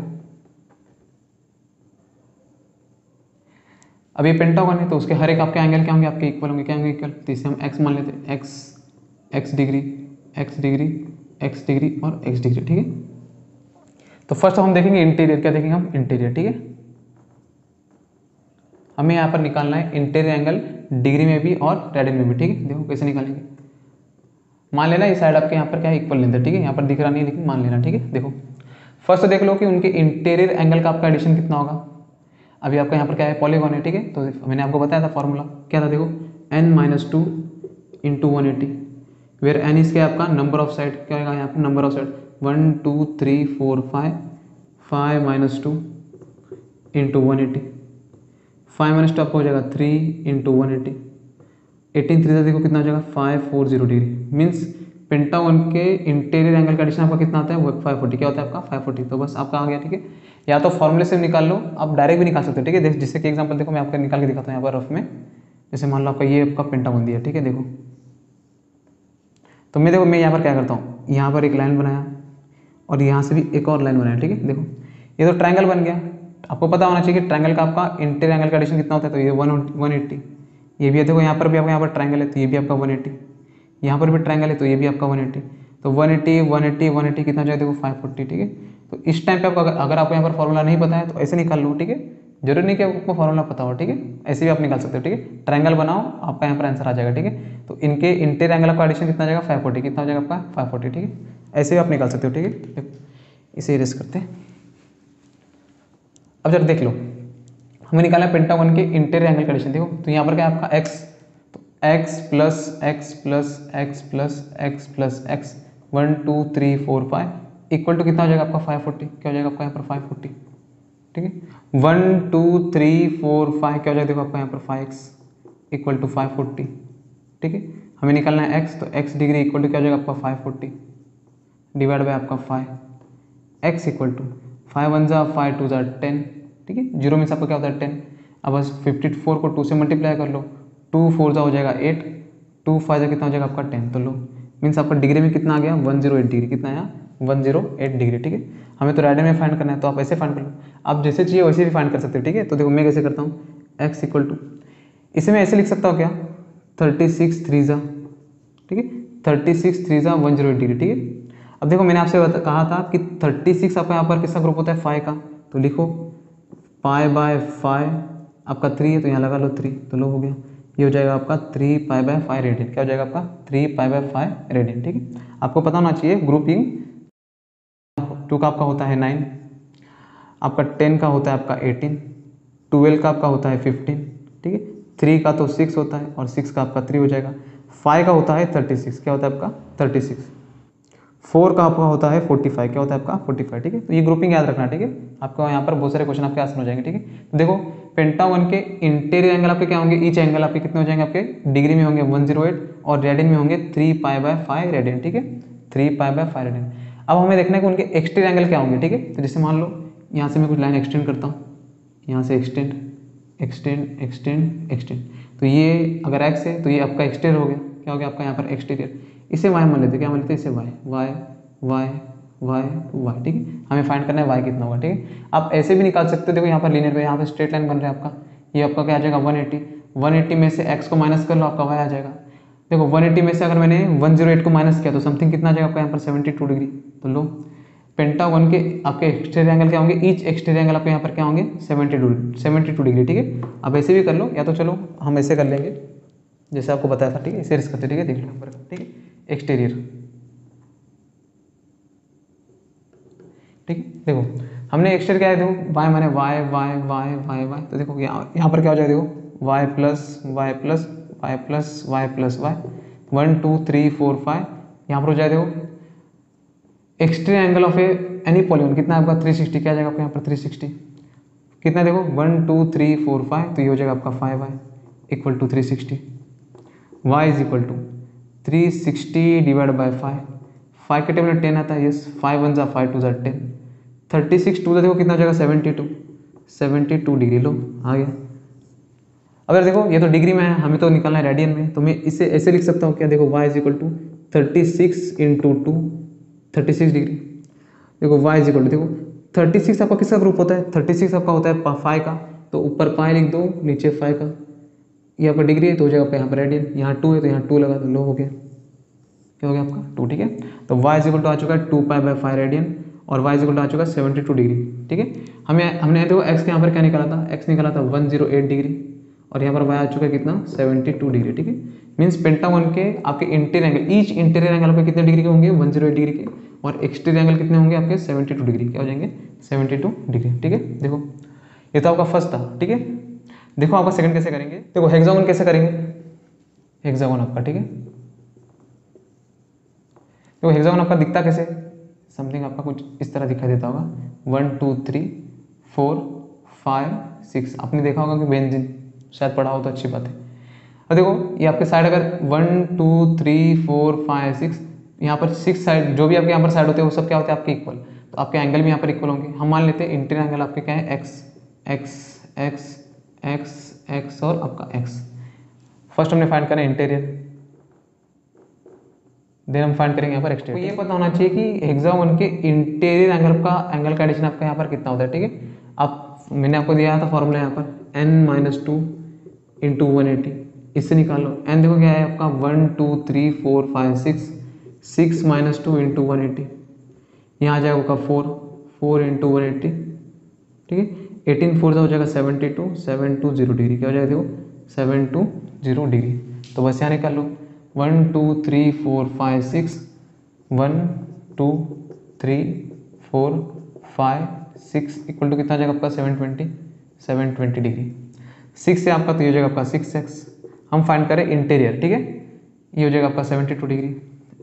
अब ये पेंटागन है तो उसके हर एक आपके एंगल क्या होंगे, आपके इक्वल होंगे, क्या होंगे इक्वल। तो इसे हम एक्स मान लेते हैं, x degree x degree x degree और एक्स डिग्री, ठीक है। तो फर्स्ट हम देखेंगे इंटीरियर, क्या देखेंगे हम इंटीरियर, ठीक है। हमें यहाँ पर निकालना है इंटीरियर एंगल डिग्री में भी और रेडियन में भी, ठीक है। देखो कैसे निकालेंगे, मान लेना इस साइड आपके यहाँ पर क्या है इक्वल लेंथ है, ठीक है। यहाँ पर दिख रहा नहीं है लेकिन मान लेना, ठीक है। देखो फर्स्ट देख लो कि उनके इंटीरियर एंगल का आपका एडिशन कितना होगा। अभी आपका यहाँ पर क्या है पॉलीगॉन है, ठीक है। तो मैंने आपको बताया था फॉर्मूला क्या था, देखो n-2 इंटू 180, वेयर n इसके आपका नंबर ऑफ साइड, क्या होगा यहाँ पर नंबर ऑफ साइड 1 2 3 4 5 5 - 2 इंटू 180, 5 - 2 आपका हो जाएगा 3 इंटू 180, 18 3 देखो कितना हो जाएगा 540 डिग्री। मीन्स पेंटागन के इंटीरियर एंगल का एडिशन आपका कितना आता है वो 540, क्या होता है आपका 540। तो बस आपका आ गया, ठीक है। या तो फॉर्मूले से निकाल लो, आप डायरेक्ट भी निकाल सकते हो, ठीक है। जिससे कि एग्जांपल देखो मैं आपका निकाल के दिखाता हूँ यहाँ पर रफ में। जैसे मान लो आपका ये आपका पेंटागन दिया, ठीक है। देखो तो देखो मैं यहाँ पर क्या करता हूँ, यहाँ पर एक लाइन बनाया और यहाँ से भी एक और लाइन बनाया, ठीक है। देखो ये तो ट्रायंगल बन गया। आपको पता होना चाहिए कि ट्रायंगल का आपका इंटीरियर एंगल का एडिशन कितना होता है, तो ये 180। ये भी है, देखो यहाँ पर भी आपका यहाँ पर ट्रायंगल है तो ये भी आपका 180, यहाँ पर भी ट्रायंगल है तो ये भी आपका 180। तो 180 180 180 कितना जाए देखो 540, ठीक है। तो इस टाइम पे आपको अगर आपको यहाँ पर फॉर्मूला नहीं पता है तो ऐसे निकाल लो, ठीक है। जरूरी नहीं कि आपको फॉर्मूला पता हो, ठीक है। ऐसे भी आप निकाल सकते हो, ठीक है। ट्रायंगल बनाओ, आपका यहाँ पर आंसर आ जाएगा, ठीक है। तो इनके इंटीरियर एंगल का एडिशन कितना जाएगा 540, कितना हो जाएगा आपका 540, ठीक है। ऐसे भी आप निकाल सकते हो, ठीक है। देखो इसे इरेज करते हैं। अब जरा देख लो, हमें निकाला पेंटागन के इंटीरियर एंगल का एडिशन। देखो तो यहाँ पर क्या है आपका x, तो x plus x plus x plus x plus x 1 2 3 4 5 equal to कितना हो जाएगा आपका 540, क्या हो जाएगा आपका यहाँ पर 540, ठीक है। 1 2 3 4 5 क्या हो जाएगा देखो आपका यहाँ पर 5x इक्वल टू 540, ठीक है। हमें निकालना है x, तो x डिग्री इक्वल टू क्या हो जाएगा आपका 540 डिवाइड बाय आपका 5 x इक्वल टू 5 1 जा 5 2 जा 10, ठीक है। जीरो में से आपका क्या होता है 10। अब बस 54 को 2 से मल्टीप्लाई कर लो, 2 4 जा हो जाएगा 8, 2 5 जा कितना हो जाएगा आपका 10। तो लो मीन्स आपका डिग्री में कितना आ गया 108 डिग्री, कितना आया 108 डिग्री, ठीक है। हमें तो रेडियन में फाइंड करना है तो आप ऐसे फाइंड कर लो, आप जैसे चाहिए वैसे भी फाइंड कर सकते हो, ठीक है। तो देखो मैं कैसे करता हूँ, x इक्वल टू इसे मैं ऐसे लिख सकता हूँ क्या 36 3 जा, ठीक है। 36 3 जा 108 डिग्री, ठीक है। अब देखो मैंने आपसे कहा था कि 36 आपका यहाँ पर किसका ग्रुप होता है 5 का, तो लिखो पाई बाय 5 आपका 3 है तो यहाँ लगा लो 3, तो लो हो गया। ये हो जाएगा आपका 3 पाई बाय 5 रेडियन, क्या हो जाएगा आपका 3 पाई बाय 5 रेडियन, ठीक है। आपको पता होना चाहिए ग्रुपिंग 2 का आपका होता है 9, आपका 10 का होता है आपका 18, 12 का आपका होता है 15, ठीक है। 3 का तो 6 होता है और 6 का आपका 3 हो जाएगा। 5 का होता है 36, क्या होता है आपका 36। 4 का आपका होता है 45, क्या होता है आपका 45, ठीक है। तो ये ग्रुपिंग याद रखना, ठीक है। आपको यहाँ पर बहुत सारे क्वेश्चन आपके आसान हो जाएंगे, ठीक है। तो देखो पेंटागन के इंटीरियर एंगल आपके क्या होंगे, ईच एंगल आपके कितने हो जाएंगे, आपके डिग्री में होंगे 108 और रेडियन में होंगे 3 पाई बाय 5 रेडियन, ठीक है। 3 पाई बाय 5 रेडियन। अब हमें देखना है कि उनके एक्सटीरियर एंगल क्या होंगे, ठीक है। तो जैसे मान लो यहाँ से मैं कुछ लाइन एक्सटेंड करता हूँ, यहाँ से एक्सटेंड एक्सटेंड एक्सटेंड एक्सटेंड, तो ये अगर एक्स है तो ये आपका एक्सटीरियर हो गया, क्या हो गया आपका यहाँ पर एक्सटीरियर। इसे वाई मान लेते, क्या मान लेते इसे y y y y y, ठीक है। हमें फाइंड करना है वाई कितना होगा, ठीक है। आप ऐसे भी निकाल सकते हो, देखो यहाँ पर लीनियर पे यहाँ पे स्ट्रेट लाइन बन रहा है आपका, ये आपका क्या आ जाएगा 180 में से x को माइनस कर लो आपका y आ जाएगा। देखो 180 में से अगर मैंने 108 को माइनस किया तो समथिंग कितना आ जाएगा आपका यहाँ पर 72 डिग्री। तो लो पेंटागन के आपके एक्सटीरियर एंगल क्या होंगे, ईच एक्सटीरियर एंगल आपके यहाँ पर क्या होंगे 72 डिग्री, ठीक है। आप ऐसे भी कर लो या तो चलो हम ऐसे कर लेंगे जैसे आपको बताया था, ठीक है। इसे रिस्क करते, ठीक है, देख लो नंबर, ठीक है। एक्सटीरियर, ठीक है। देखो हमने एक्सटीरियर क्या है, देखो वाई माने वाई वाई वाई वाई वाई, तो देखो यहाँ पर क्या हो जाएगा, देखो y plus y plus y plus y plus y 1 2 3 4 5 यहाँ पर हो जाए देखो exterior angle of any polygon कितना आपका 360, क्या आ जाएगा आपका यहाँ पर 360 कितना, देखो 1 2 3 4 5, तो ये हो जाएगा आपका 5y equal to 360, y is equal to 360 divide by 5, 5 के टेबल में 10 आता है, यस 5 1 जा 5 2 जा 10, 36 2 देखो कितना हो जाएगा 72 डिग्री, लो आ गया। अगर देखो ये तो डिग्री में है, हमें तो निकालना है रेडियन में, तो मैं इसे ऐसे लिख सकता हूँ क्या, देखो y is equal to 36 into 2 36 degree, देखो y इज इक्वल टू देखो 36 आपका किसका ग्रुप होता है, 36 आपका होता है 5 का, तो ऊपर पाई लिख दो, नीचे फाइव का, यहाँ पर डिग्री है तो हो जाएगा आपका यहाँ पर रेडियन, यहाँ 2 है तो यहाँ 2 लगा दो, लो हो गया, क्या हो गया आपका 2, ठीक है। तो y इज इक्वल टू आ चुका है 2π/5 रेडियन और y इज इक्वल टू आ चुका है 72 डिग्री, ठीक है। हमने देखो x के यहाँ पर क्या निकाला था, x निकाला था 108 डिग्री और यहाँ पर y आ चुका है कितना 72 डिग्री, ठीक है। मीन्स पेंटागन के आपके interior angle, each interior angle आपके कितने डिग्री के होंगे 108 डिग्री के, और एक्सटीरियर एंगल कितने होंगे आपके 72 डिग्री, क्या हो जाएंगे 72 डिग्री, ठीक है। देखो ये तो आपका फर्स्ट था, ठीक है। देखो आपका सेकंड कैसे करेंगे, देखो हेक्सागोन कैसे करेंगे, हेक्सागोन आपका, ठीक है। देखो हेक्सागोन आपका दिखता कैसे, समथिंग आपका कुछ इस तरह दिखाई देता होगा 1 2 3 4 5 6, आपने देखा होगा कि बेंजीन, शायद पढ़ा हो तो अच्छी बात है। अब देखो ये आपके साइड अगर 1 2 3 4 5 6, यहाँ पर 6 साइड जो भी आपके यहाँ पर साइड होते हैं वो सब क्या होते हैं आपके इक्वल, तो आपके एंगल भी यहाँ पर इक्वल होंगे। हम मान लेते हैं इंटीरियर एंगल आपके क्या है x x x x x और आपका एक्स। फर्स्ट हमने फाइंड करना है इंटीरियर, देन हम फाइंड करेंगे यहाँ पर एक्सटीरियर। तो ये पता होना चाहिए कि हेक्सागोन के इंटीरियर एंगल का एडिशन आपका यहाँ पर कितना होता है, ठीक है। आप मैंने आपको दिया था फॉर्मूला यहाँ पर n-2 इंटू 180, इससे निकाल लो। n देखो क्या है आपका 1 2 3 4 5 6, 6 - 2 इंटू 180, यहाँ आ जाएगा आपका 4 इंटू 180, ठीक है। 18 4 हो जाएगा 72, 720 डिग्री, क्या हो जाएगा देखो 720 डिग्री। तो बस यहाँ निकाल लो 1 2 3 4 5 6, 1 2 3 4 5 6 इक्वल टू कितना आ जाएगा आपका 720 डिग्री। 6 से आपका तो ये हो जाएगा आपका 6x, हम फाइंड करें इंटीरियर, ठीक है। ये हो जाएगा आपका 72 degree,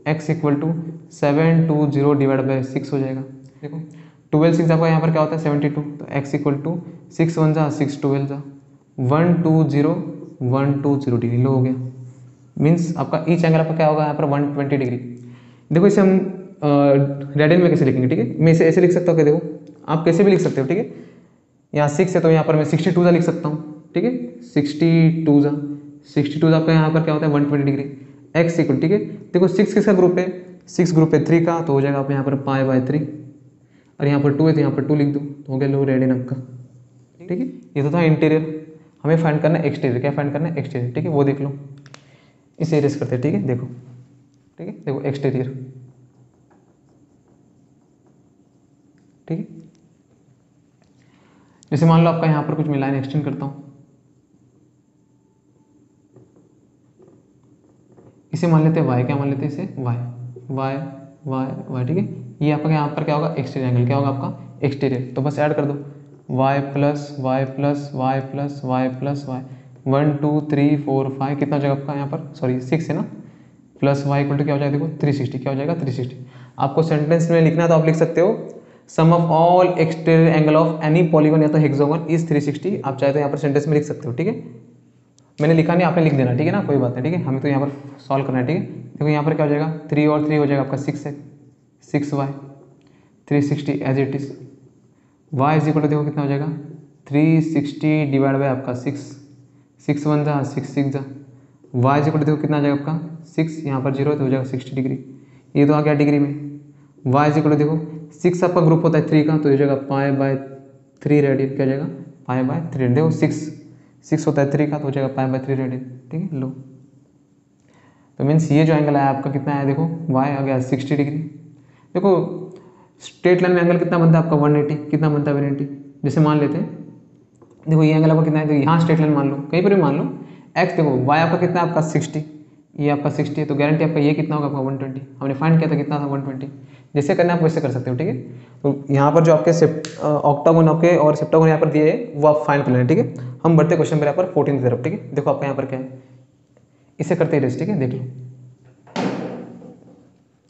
x equal to 720 divide by 6 हो जाएगा। देखो 12 6 आपका यहाँ पर क्या होता है 72, तो x इक्वल टू 6 1 जा 6 12 जा 120 डिग्री, लो हो गया। मीन्स आपका ईच एंगल आपका क्या होगा यहाँ पर 120 डिग्री। देखो इसे हम रेडियन में कैसे लिखेंगे, ठीक है। मैं इसे ऐसे लिख सकता हूँ कि देखो आप कैसे भी लिख सकते हो, ठीक है। यहाँ 6 है तो यहाँ पर मैं 62 जा लिख सकता हूँ, ठीक है। 62 जा आपका यहाँ पर क्या होता है 120 डिग्री, एक्स इक्वल, ठीक है। देखो 6 किसका ग्रुप है, 6 ग्रुप है 3 का, तो हो जाएगा आप यहाँ पर π/3 और यहाँ पर 2 है तो यहाँ पर 2 लिख दो, तो हो गया लो रेडियन आपका, ठीक है। ये तो था इंटीरियर, हमें फाइंड करना है एक्सटीरियर। क्या फाइंड करना है एक्सटीरियर, ठीक है। वो देख लो, इसे इरेज करते हैं, ठीक है। देखो, ठीक है, देखो एक्सटीरियर, ठीक है। जैसे मान लो आपका यहाँ पर कुछ मैं लाइन एक्सटेंड करता हूँ, इसे मान लेते हैं y, क्या मान लेते हैं इसे y y y y, ठीक है। ये आपका यहाँ पर क्या होगा एक्सटीरियर एंगल, क्या होगा आपका एक्सटीरियर। तो बस ऐड कर दो y plus y plus y plus y plus y, 1 2 3 4 5 कितना हो जाएगा आपका यहाँ पर, सॉरी 6 है ना, प्लस y इक्वल टू क्या हो जाएगा देखो 360, क्या हो जाएगा 360। आपको सेंटेंस में लिखना है तो आप लिख सकते हो sum of all exterior angle of any polygon या तो हेक्सागोन इज 360। आप चाहे तो यहाँ पर सेंटेंस में लिख सकते हो, ठीक है। मैंने लिखा नहीं, आपने लिख देना, ठीक है ना, कोई बात नहीं, ठीक है। हमें तो यहाँ पर सॉल्व करना है, ठीक है। देखो यहाँ पर क्या हो जाएगा 3 और 3 हो जाएगा आपका 6x 6y 360 as it is. y is equal to देखो कितना हो जाएगा 360 डिवाइड बाई आपका 6 1 जा 6 6 जा, y इज इक्वल टू देखो कितना आ जाएगा आपका 6, यहाँ पर 0 तो हो जाएगा 60 डिग्री, ये तो आ गया डिग्री में। y इज इक्वल टू देखो 6 आपका ग्रुप होता है 3 का, तो ये हो जाएगा π/3 रेडियन, क्या हो जाएगा π/3। देखो 6 होता है 3 का, तो हो जाएगा π/3 रेडियन, ठीक है। लो तो मीन्स ये जो एंगल है आपका कितना है, देखो y आ गया 60 डिग्री। देखो स्ट्रेट लाइन में एंगल कितना बनता है आपका 180, कितना बनता है 180। जैसे मान लेते हैं देखो ये एंगल आपका कितना है, तो यहाँ स्ट्रेट लाइन मान लो, कहीं पर भी मान लो x, देखो y आपका कितना है आपका 60, ये आपका 60 है, तो गारंटी आपका ये कितना होगा आपका 120। हमने फाइंड किया था कितना था 120। जैसे करना है आप वैसे कर सकते हो, ठीक है। तो यहाँ पर जो आपके ऑक्टागोन आपके और सेप्टागोन यहाँ पर दिए है वो आप फाइंड कर लेना, ठीक है। हम बढ़ते क्वेश्चन पर यहाँ पर 14 की तरफ, ठीक है। देखो आपका यहाँ पर क्या है, इसे करते इरेज, ठीक है, देख लो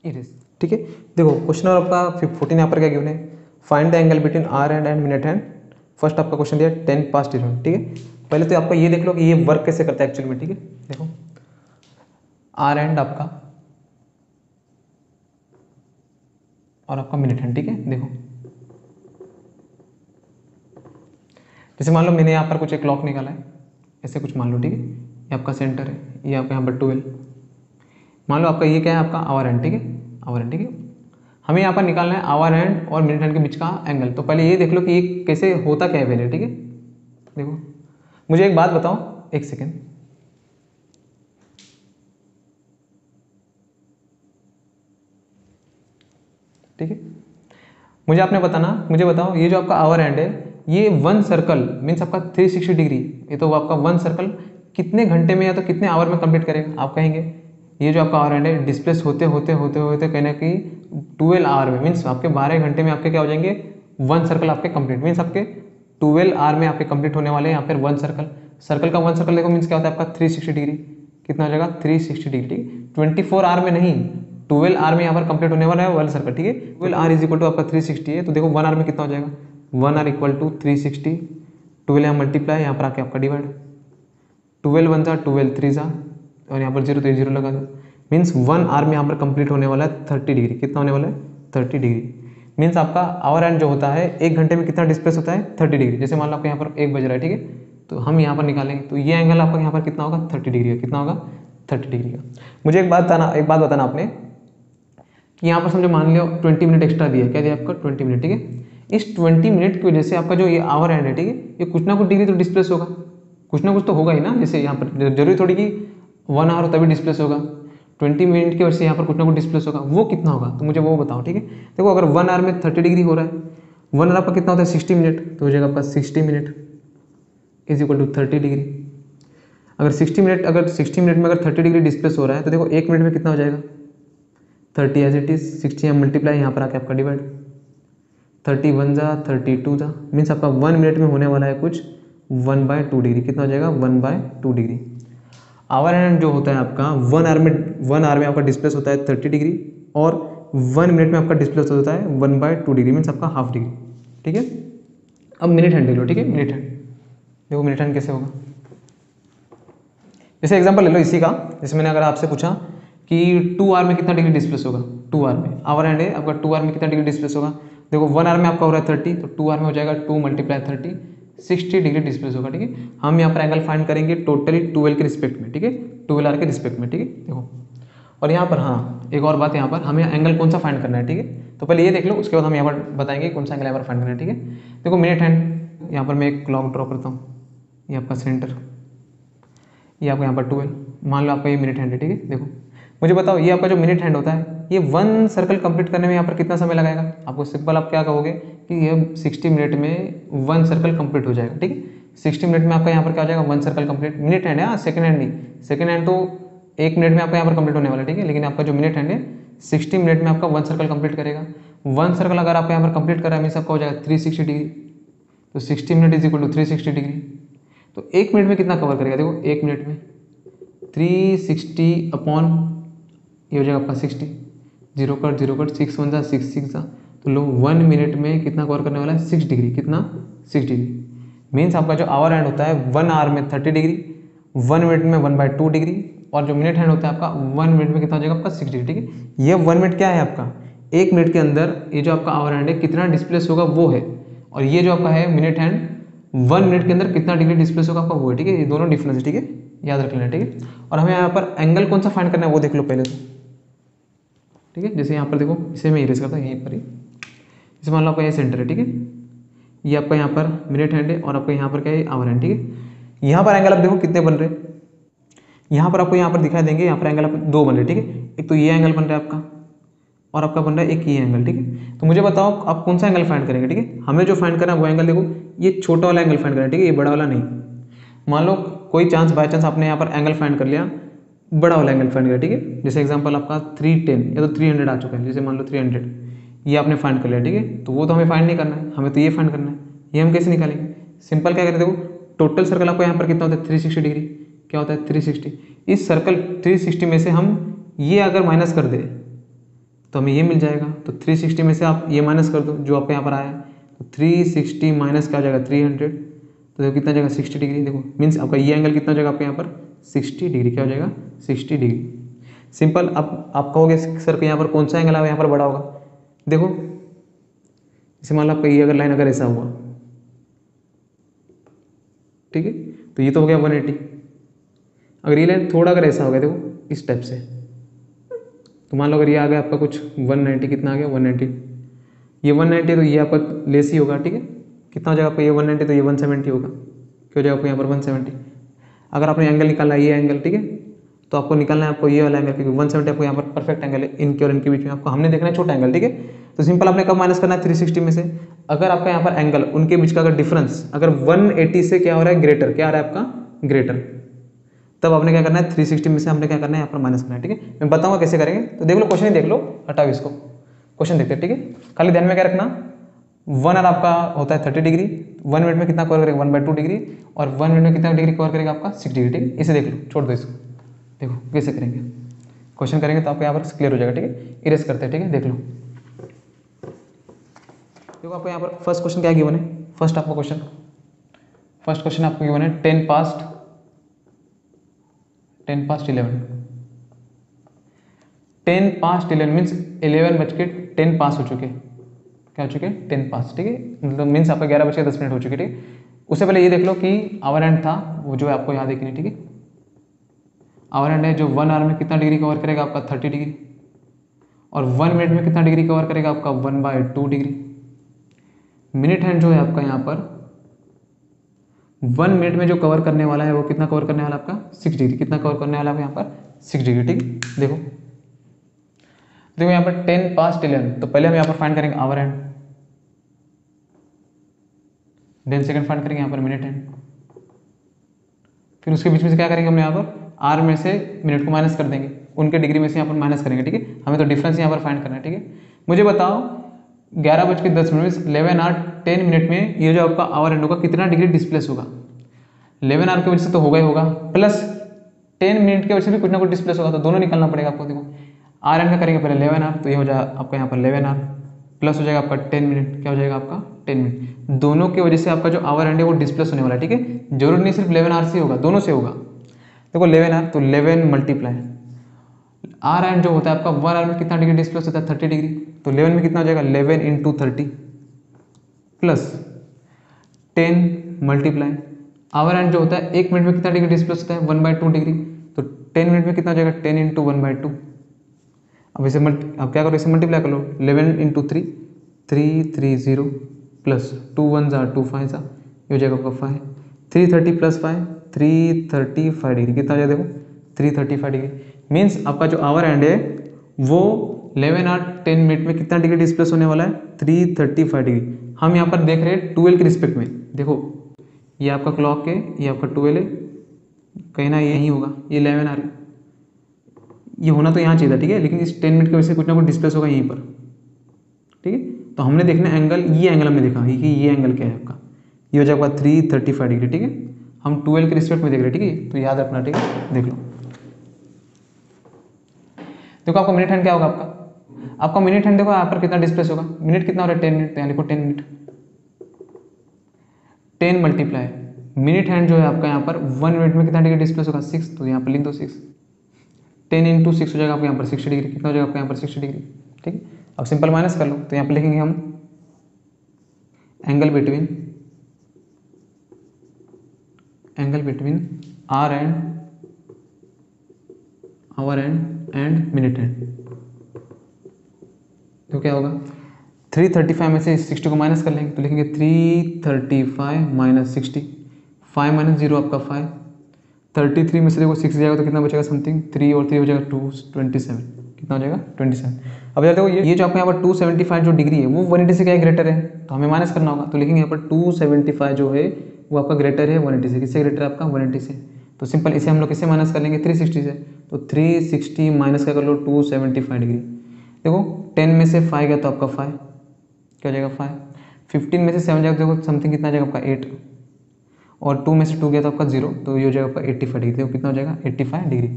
इरेज, ठीक है। देखो क्वेश्चन और आपका 14 यहाँ पर क्या गिवन है, find the angle between hour and minute hand. First आपका क्वेश्चन दिया 10 past 11, ठीक है। पहले तो आपका ये देख लो कि ये वर्क कैसे करता है एक्चुअल में, ठीक है। देखो आर एंड आपका और आपका मिनट हैंड, ठीक है। देखो जैसे मान लो मैंने यहाँ पर कुछ एक क्लॉक निकाला है, ऐसे कुछ मान लो, ठीक है। ये आपका सेंटर है, ये आपका यहाँ पर 12, मान लो आपका ये क्या है आपका आवर हैंड, ठीक है, आवर हैंड, ठीक है। हमें यहाँ पर निकालना है आवर हैंड और मिनट हैंड के बीच का एंगल। तो पहले ये देख लो कि ये कैसे होता क्या है पहले, ठीक है। देखो मुझे एक बात बताओ, एक सेकेंड, ठीक है, मुझे बताओ ये जो आपका आवर एंड है, ये वन सर्कल मीन्स आपका 360 डिग्री, ये तो आपका वन सर्कल कितने घंटे में या तो कितने आवर में कंप्लीट करेगा? आप कहेंगे ये जो आपका आवर एंड है डिस्प्लेस होते होते होते होते कहीं ना कहीं 12 आवर में, मीन्स आपके 12 घंटे में आपके क्या हो जाएंगे, वन सर्कल आपके कंप्लीट, मीन्स आपके 12 आवर में आपके कंप्लीट होने वाले हैं यहाँ पर वन सर्कल। सर्कल का वन सर्कल देखो मीन्स क्या होता है आपका 360 डिग्री, कितना हो जाएगा 360 डिग्री, 24 आवर में नहीं, 12 आवर में यहाँ पर कंप्लीट होने वाला है वन सर्कल, ठीक है। 12 आवर इज इक्वल टू आपका 360 है, तो देखो 1 आवर में कितना हो जाएगा, 1 आवर इक्वल टू 360, 12 यहाँ मल्टीप्लाई, यहाँ पर आके आपका डिवाइड, 12 वन जा 12 3 जा, और यहाँ पर 0 तो 0 लगा दो, मीन्स 1 आवर में यहाँ पर कंप्लीट होने वाला है 30 डिग्री, कितना होने वाला है 30 डिग्री, मीन्स आपका आवर एंड जो होता है 1 घंटे में कितना डिस्प्लेस होता है 30 डिग्री। जैसे मान लो आपको यहाँ पर 1 बज रहा है, ठीक है, तो हम यहाँ पर निकालेंगे तो ये एंगल आपका यहाँ पर कितना होगा 30 डिग्री का, कितना होगा 30 डिग्री का। मुझे एक बात बताना आपने कि यहाँ पर समझो मान लो 20 मिनट एक्स्ट्रा दिया, क्या दिया आपका 20 मिनट, ठीक है। इस 20 मिनट की वजह से आपका जो ये आवर एंड है, ठीक है, ये कुछ ना कुछ डिग्री तो डिस्प्लेस होगा, कुछ ना कुछ तो होगा ही ना। जैसे यहाँ पर जरूरी थोड़ी कि 1 आवर तभी डिस्प्लेस होगा, 20 मिनट की वजह से यहाँ पर कुछ ना कुछ डिस्प्लेस होगा, वो कितना होगा तो मुझे वो बताओ, ठीक है। देखो अगर 1 आवर में 30 डिग्री हो रहा है, 1 आवर आपका कितना होता है 60 मिनट, तो हो जाएगा आपका 60 minute is equal to 30 degree. अगर 60 मिनट में अगर 30 डिग्री डिस्प्लेस हो रहा है तो देखो 1 मिनट में कितना हो जाएगा 30 एज इट इज, 60 यहाँ मल्टीप्लाई, यहाँ पर आके आपका डिवाइड, 31 जा 32 जा, मीन्स आपका 1 मिनट में होने वाला है कुछ 1/2 डिग्री, कितना हो जाएगा 1/2 डिग्री। आवर एंड जो होता है आपका 1 आवर में आपका डिस्प्लेस होता है 30 डिग्री, और 1 मिनट में आपका डिस्प्लेस होता है 1/2 डिग्री, मीन्स आपका हाफ डिग्री, ठीक है। अब मिनट हैंड ले लो, ठीक है, मिनट हैंड देखो मिनट हैंड कैसे होगा। जैसे एग्जांपल ले लो इसी का, जैसे मैंने अगर आपसे पूछा कि 2 आवर में कितना डिग्री डिस्प्लेस होगा, 2 आवर में आवर एंड है आपका, 2 आवर में कितना डिग्री डिस्प्लेस होगा, देखो 1 आवर में आपका हो रहा है 30, तो 2 आवर में हो जाएगा 2 × 30 60 डिग्री डिस्प्लेस होगा, ठीक है। हम यहाँ पर एंगल फाइंड करेंगे टोटली 12 के रिस्पेक्ट में, ठीक है, 12 आवर के रिस्पेक्ट में, ठीक है। देखो और यहाँ पर हाँ एक और बात, यहाँ पर हमें एंगल कौन सा फाइंड करना है, ठीक है, तो पहले ये देख लो, उसके बाद हम यहाँ पर बताएंगे कौन सा एंगल यहाँ पर फाइंड करना है, ठीक है। देखो मिनट हैंड, यहाँ पर मैं एक क्लॉक ड्रॉ करता हूँ, ये आपका सेंटर, ये आपका यहाँ पर 12, मान लो आपका ये मिनट हैंड है, ठीक है। देखो मुझे बताओ ये आपका जो मिनट हैंड होता है ये 1 सर्कल कंप्लीट करने में यहाँ पर कितना समय लगाएगा, आपको सिंपल आप क्या कहोगे कि ये 60 मिनट में 1 सर्कल कंप्लीट हो जाएगा, ठीक है। 60 मिनट में आपका यहाँ पर क्या हो जाएगा 1 सर्कल कंप्लीट, मिनट हैंड है, हाँ सेकंड हैंड नहीं, सेकंड हैंड तो 1 मिनट में आपका यहाँ पर कंप्लीट होने वाला है, ठीक है, लेकिन आपका जो मिनट हैंड है 60 मिनट में आपका 1 सर्कल कंप्लीट करेगा। 1 सर्कल अगर आपका यहाँ पर कंप्लीट कर रहा है मीन्स आपका हो जाएगा 360 डिग्री, तो 60 minute is equal to 360 degree, तो 1 मिनट में कितना कवर करेगा, देखो 1 मिनट में 360 अपॉन ये हो जाएगा आपका 60, 0 कट 6 1 जा 6 6 जा, तो लो 1 मिनट में कितना कवर करने वाला है 6 डिग्री, कितना 6 डिग्री, मीन्स आपका जो आवर हैंड होता है 1 आवर में 30 डिग्री, 1 मिनट में 1/2 डिग्री, और जो मिनट हैंड होता है आपका 1 मिनट में कितना हो जाएगा आपका 6 डिग्री, ठीक है। ये 1 मिनट क्या है आपका, 1 मिनट के अंदर ये जो आपका आवर हैंड है कितना डिस्प्लेस होगा वो है, और ये जो आपका है मिनट हैंड 1 मिनट के अंदर कितना डिग्री डिस्प्लेस होगा आपका वो है, ठीक है। ये दोनों डिफरेंस है, ठीक है, याद रख लेना, ठीक है। और हमें यहाँ पर एंगल कौन सा फाइंड करना है वो देख लो पहले तो, ठीक है। जैसे यहाँ पर देखो इसे मैं इरेज करता हूँ यहीं पर ही, जैसे मान लो आपका ये सेंटर है, ठीक है, ये आपका यहाँ पर मिनट हैंड है और आपका यहाँ पर क्या है आवर हैंड, ठीक है। यहाँ पर एंगल आप देखो कितने बन रहे हैं, यहाँ पर आपको यहाँ पर दिखाई देंगे, यहाँ पर एंगल आप 2 बन रहे, ठीक है। एक तो ये एंगल बन रहा है आपका और आपका बन रहा है एक ये एंगल, ठीक है। तो मुझे बताओ आप कौन सा एंगल फाइंड करेंगे, ठीक है। हमें जो फाइंड करना है वो एंगल देखो, ये छोटा वाला एंगल फाइंड करना है, ठीक है, ये बड़ा वाला नहीं। मान लो कोई चांस बाय चांस आपने यहाँ पर एंगल फाइंड कर लिया, बड़ा वाला एंगल फाइंड किया, ठीक है। जैसे एग्जांपल आपका 310 या तो 300 आ चुका है, जैसे मान लो 300 ये आपने फाइंड कर लिया, ठीक है। तो वो तो हमें फाइंड नहीं करना है, हमें तो ये फाइंड करना है। ये हम कैसे निकालेंगे, सिंपल क्या करें, देखो टोटल सर्कल आपको यहाँ पर कितना होता है 360 डिग्री, क्या होता है 360, इस सर्कल 360 में से हम ये अगर माइनस कर दे तो हमें ये मिल जाएगा, तो 360 में से आप ये माइनस कर दो जो आपके यहाँ पर आया है, तो 360 माइनस क्या हो जाएगा 300, तो देखो कितना जाएगा 60 डिग्री। देखो मीन्स आपका ये एंगल कितना जाएगा आपके यहाँ पर 60 डिग्री, क्या हो जाएगा 60 डिग्री। सिंपल। अब आप कहोगे सर कि यहाँ पर कौन सा एंगल है यहाँ पर बड़ा होगा, देखो जैसे मान लो आपका ये अगर लाइन अगर ऐसा हुआ, ठीक है, तो ये तो हो गया 180। अगर ये लाइन थोड़ा अगर ऐसा हो गया देखो इस टाइप से, तो मान लो अगर ये आ गया आपका कुछ 190, कितना आ गया 190, ये 190 तो ये आपका लेस ही होगा, ठीक है, कितना हो जाएगा आपका ये 190 तो ये 170 होगा, क्या हो जाएगा आपको यहाँ पर 170। अगर आपने एंगल निकालना है ये एंगल, ठीक है, तो आपको निकालना है आपको ये वाला एंगल, क्योंकि 170 आपको यहाँ पर परफेक्ट एंगल है इनके और इनके बीच में, आपको हमने देखना है छोटा एंगल, ठीक है। तो सिंपल आपने कब माइनस करना है 360 में से, अगर आपका यहाँ पर एंगल उनके बीच का अगर डिफरेंस अगर 180 से क्या हो रहा है ग्रेटर, क्या आ रहा है आपका ग्रेटर, तब आपने क्या करना है 360 में से हमने क्या करना है यहाँ पर माइनस करना है, ठीक है। मैं बताऊंगा कैसे करेंगे, तो देख लो क्वेश्चन ही देख लो, हटाओ इसको, क्वेश्चन देखते हैं, ठीक है। खाली ध्यान में क्या रखना, 1 आवर आपका होता है 30 डिग्री, 1 मिनट में कितना कवर करेगा 1/2 डिग्री, और 1 मिनट में कितना डिग्री कवर करेगा आपका 6 डिग्री, ठीक है। इसे देख लो, छोड़ दो इसको, देखो कैसे करेंगे, क्वेश्चन करेंगे तो आपको यहाँ पर क्लियर हो जाएगा, ठीक है। इरेज करते हैं, ठीक है, देख लो। देखो आपको यहाँ पर फर्स्ट क्वेश्चन क्या गिवन है, फर्स्ट क्वेश्चन आपको गिवन है 10 पास्ट 11, 10 पास्ट 11 मीन्स 11 बज के 10 पास हो चुके, क्या हो चुके 10 पास, ठीक है, मतलब मीन्स आपका 11 बज के 10 मिनट हो चुके, ठीक है। उससे पहले ये देख लो कि आवर एंड था वो जो है आपको यहाँ देखनी, ठीक है। आवर एंड है जो 1 आवर में कितना डिग्री कवर करेगा आपका 30 डिग्री, और 1 मिनट में कितना डिग्री कवर करेगा आपका 1/2 डिग्री। मिनट हैंड जो है आपका यहाँ पर 1 मिनट में जो कवर करने वाला है वो कितना कवर करने वाला आपका 6 डिग्री, कितना कवर करने वाला है यहाँ पर 6 डिग्री, ठीक है। देखो यहाँ पर 10 पास्ट 11, तो पहले हम यहाँ पर फाइंड करेंगे hour hand, then second find करेंगे यहाँ पर मिनट हैंड, फिर उसके बीच में से क्या करेंगे हम यहाँ पर आर में से मिनट को माइनस कर देंगे, उनके डिग्री में से यहाँ पर माइनस करेंगे, ठीक है। हमें तो डिफरेंस यहाँ पर फाइंड करना है, ठीक है। मुझे बताओ 11 बज के 10 मिनट 11 आवर 10 मिनट में ये जो आपका आवर एंड होगा कितना डिग्री डिस्प्लेस होगा, 11 आवर की वजह से तो होगा ही होगा, प्लस 10 मिनट की वजह से भी कुछ ना कुछ डिस्प्लेस होगा, तो दोनों निकालना पड़ेगा आपको। देखो आर एंड का करेंगे पहले 11 आवर, तो ये हो जाएगा आपका यहाँ पर 11 आवर प्लस हो जाएगा आपका 10 मिनट, क्या हो जाएगा आपका 10 मिनट, दोनों की वजह से आपका जो आवर एंड है वो डिस्प्लेस होने वाला है, ठीक है। जरूर नहीं सिर्फ 11 आवर से होगा, दोनों से होगा। देखो 11 आवर तो 11 मल्टीप्लाई आर एंड जो होता है आपका 1 आवर में कितना डिग्री डिस्प्लेस होता है 30 डिग्री, तो 11 में कितना हो जाएगा 11 × 30 प्लस 10 मल्टीप्लाई आवर एंड जो होता है 1 मिनट में कितना डिग्री डिस्प्लेस होता है 1/2 डिग्री, तो 10 मिनट में कितना हो जाएगा 10 × 1/2। अब इसे अब क्या करो, इसे मल्टीप्लाई कर लो 11 × 3 330 प्लस 2 1 2 5 ये हो जाएगा आपका 5 330 प्लस 5 335 डिग्री, कितना हो जाएगा देखो 335 डिग्री। मीन्स आपका जो आवर एंड है वो 11 आवर 10 मिनट में कितना डिग्री डिस्प्लेस होने वाला है 335 डिग्री। हम यहाँ पर देख रहे हैं 12 के रिस्पेक्ट में, देखो ये आपका क्लॉक है, ये आपका 12 है, कहीं ना यही होगा, ये 11 आवर ये होना तो यहाँ चाहिए था, ठीक है, लेकिन इस 10 मिनट की वजह से कुछ ना कुछ डिस्प्लेस होगा यहीं पर, ठीक है। तो हमने देखना एंगल, ये एंगल हमने देखा कि ये एंगल क्या है आपका, ये हो जाएगा 335 डिग्री, ठीक है। हम 12 के रिस्पेक्ट में देख रहे हैं, ठीक है, तो याद रखना, ठीक है। देख लो, देखो आपका मिनट हैंड क्या होगा, आपका मिनट हैंड देखो यहाँ पर कितना डिस्प्लेस होगा, मिनट कितना हो रहा है 10 मिनट, तो यहाँ लिखो 10 मिनट, 10 मल्टीप्लाई मिनट हैंड जो है आपका यहाँ पर 1 मिनट में कितना डिग्री डिस्प्लेस होगा 6, तो यहाँ पर लिख दो 6, 10 × 6 हो जाएगा आपको यहाँ पर 60 डिग्री, कितना हो जाएगा आपका यहाँ पर 60 डिग्री, ठीक है। अब सिंपल माइनस कर लो, तो यहाँ पर लिखेंगे हम angle between our and minute hand, तो क्या होगा 335 में से 60 को माइनस कर लेंगे, तो लिखेंगे 335 - 60, 5 - 0 आपका 5, 33 में से देखो 6 जाएगा तो कितना बचेगा समथिंग 3 और 3 हो जाएगा 227, कितना हो जाएगा 27। अब देखो ये जो आपको यहाँ पर 275 जो डिग्री है वो 180 से क्या ग्रेटर है, तो हमें माइनस करना होगा, तो लिखेंगे यहाँ पर 275 जो है वो आपका ग्रेटर है 180 से, किससे ग्रेटर है आपका 180 से, तो सिंपल इसे हम लोग किससे माइनस कर लेंगे 360 से, तो 360 माइनस क्या कर लो 275 डिग्री। देखो 10 में से 5 गया तो आपका 5 क्या हो जाएगा 5, 15 में से 7 जाएगा देखो समथिंग कितना जाएगा आपका 8, और 2 में से 2 गया तो आपका 0, तो ये हो जाएगा आपका 85 डिग्री, देखो कितना हो जाएगा 85 डिग्री।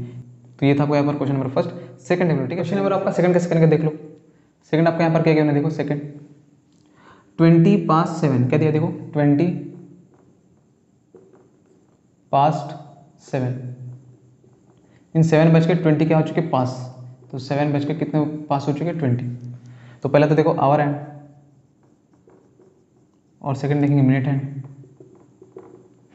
तो ये था आपका यहाँ पर क्वेश्चन नंबर फर्स्ट। सेकंड देखो, ठीक है, क्वेश्चन नंबर आपका सेकंड कैसे करेंगे देख लो। सेकंड आपका यहाँ पर क्या क्या देखो, सेकंड 20 पास्ट 7 क्या दिया, देखो 20 पास्ट 7 इन 7 बज के 20 क्या हो चुके पास, तो 7 बज के कितने पास हो चुके 20। तो पहले तो देखो आवर एंड और सेकंड देखेंगे मिनट हैंड,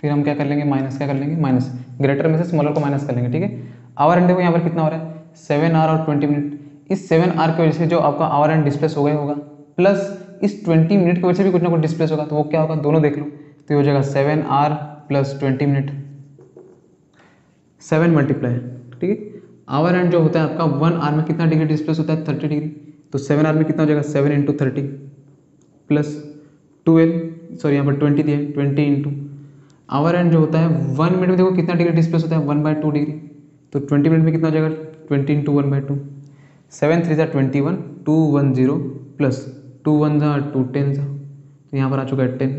फिर हम क्या कर लेंगे माइनस, क्या कर लेंगे माइनस, ग्रेटर में से स्मॉलर को माइनस कर लेंगे, ठीक है। आवर एंड देखो यहाँ पर कितना हो रहा है 7 आवर और 20 मिनट, इस 7 आवर की वजह से जो आपका आवर एंड डिस्प्लेस हो गया होगा, प्लस इस 20 मिनट की वजह से भी कुछ ना कुछ डिस्प्लेस होगा, तो वो क्या होगा दोनों देख लो, तो ये हो जाएगा 7 आवर प्लस 20 मिनट, 7 मल्टीप्लाई, ठीक है। आवर एंड जो होता है आपका 1 आवर में कितना डिग्री डिस्प्लेस होता है, 30 डिग्री, तो 7 आवर में कितना हो जाएगा, 7 इंटू 30 प्लस 12, सॉरी यहाँ पर 20 दिया है, 20 इंटू आवर एंड जो होता है 1 मिनट में देखो कितना डिग्री डिस्प्लेस होता है, 1/2 डिग्री, तो 20 मिनट में कितना हो जाएगा, 20 इंटू 1/2, 7 3 21, 210 प्लस 2 1 2 10, तो यहाँ पर आ चुका है 10,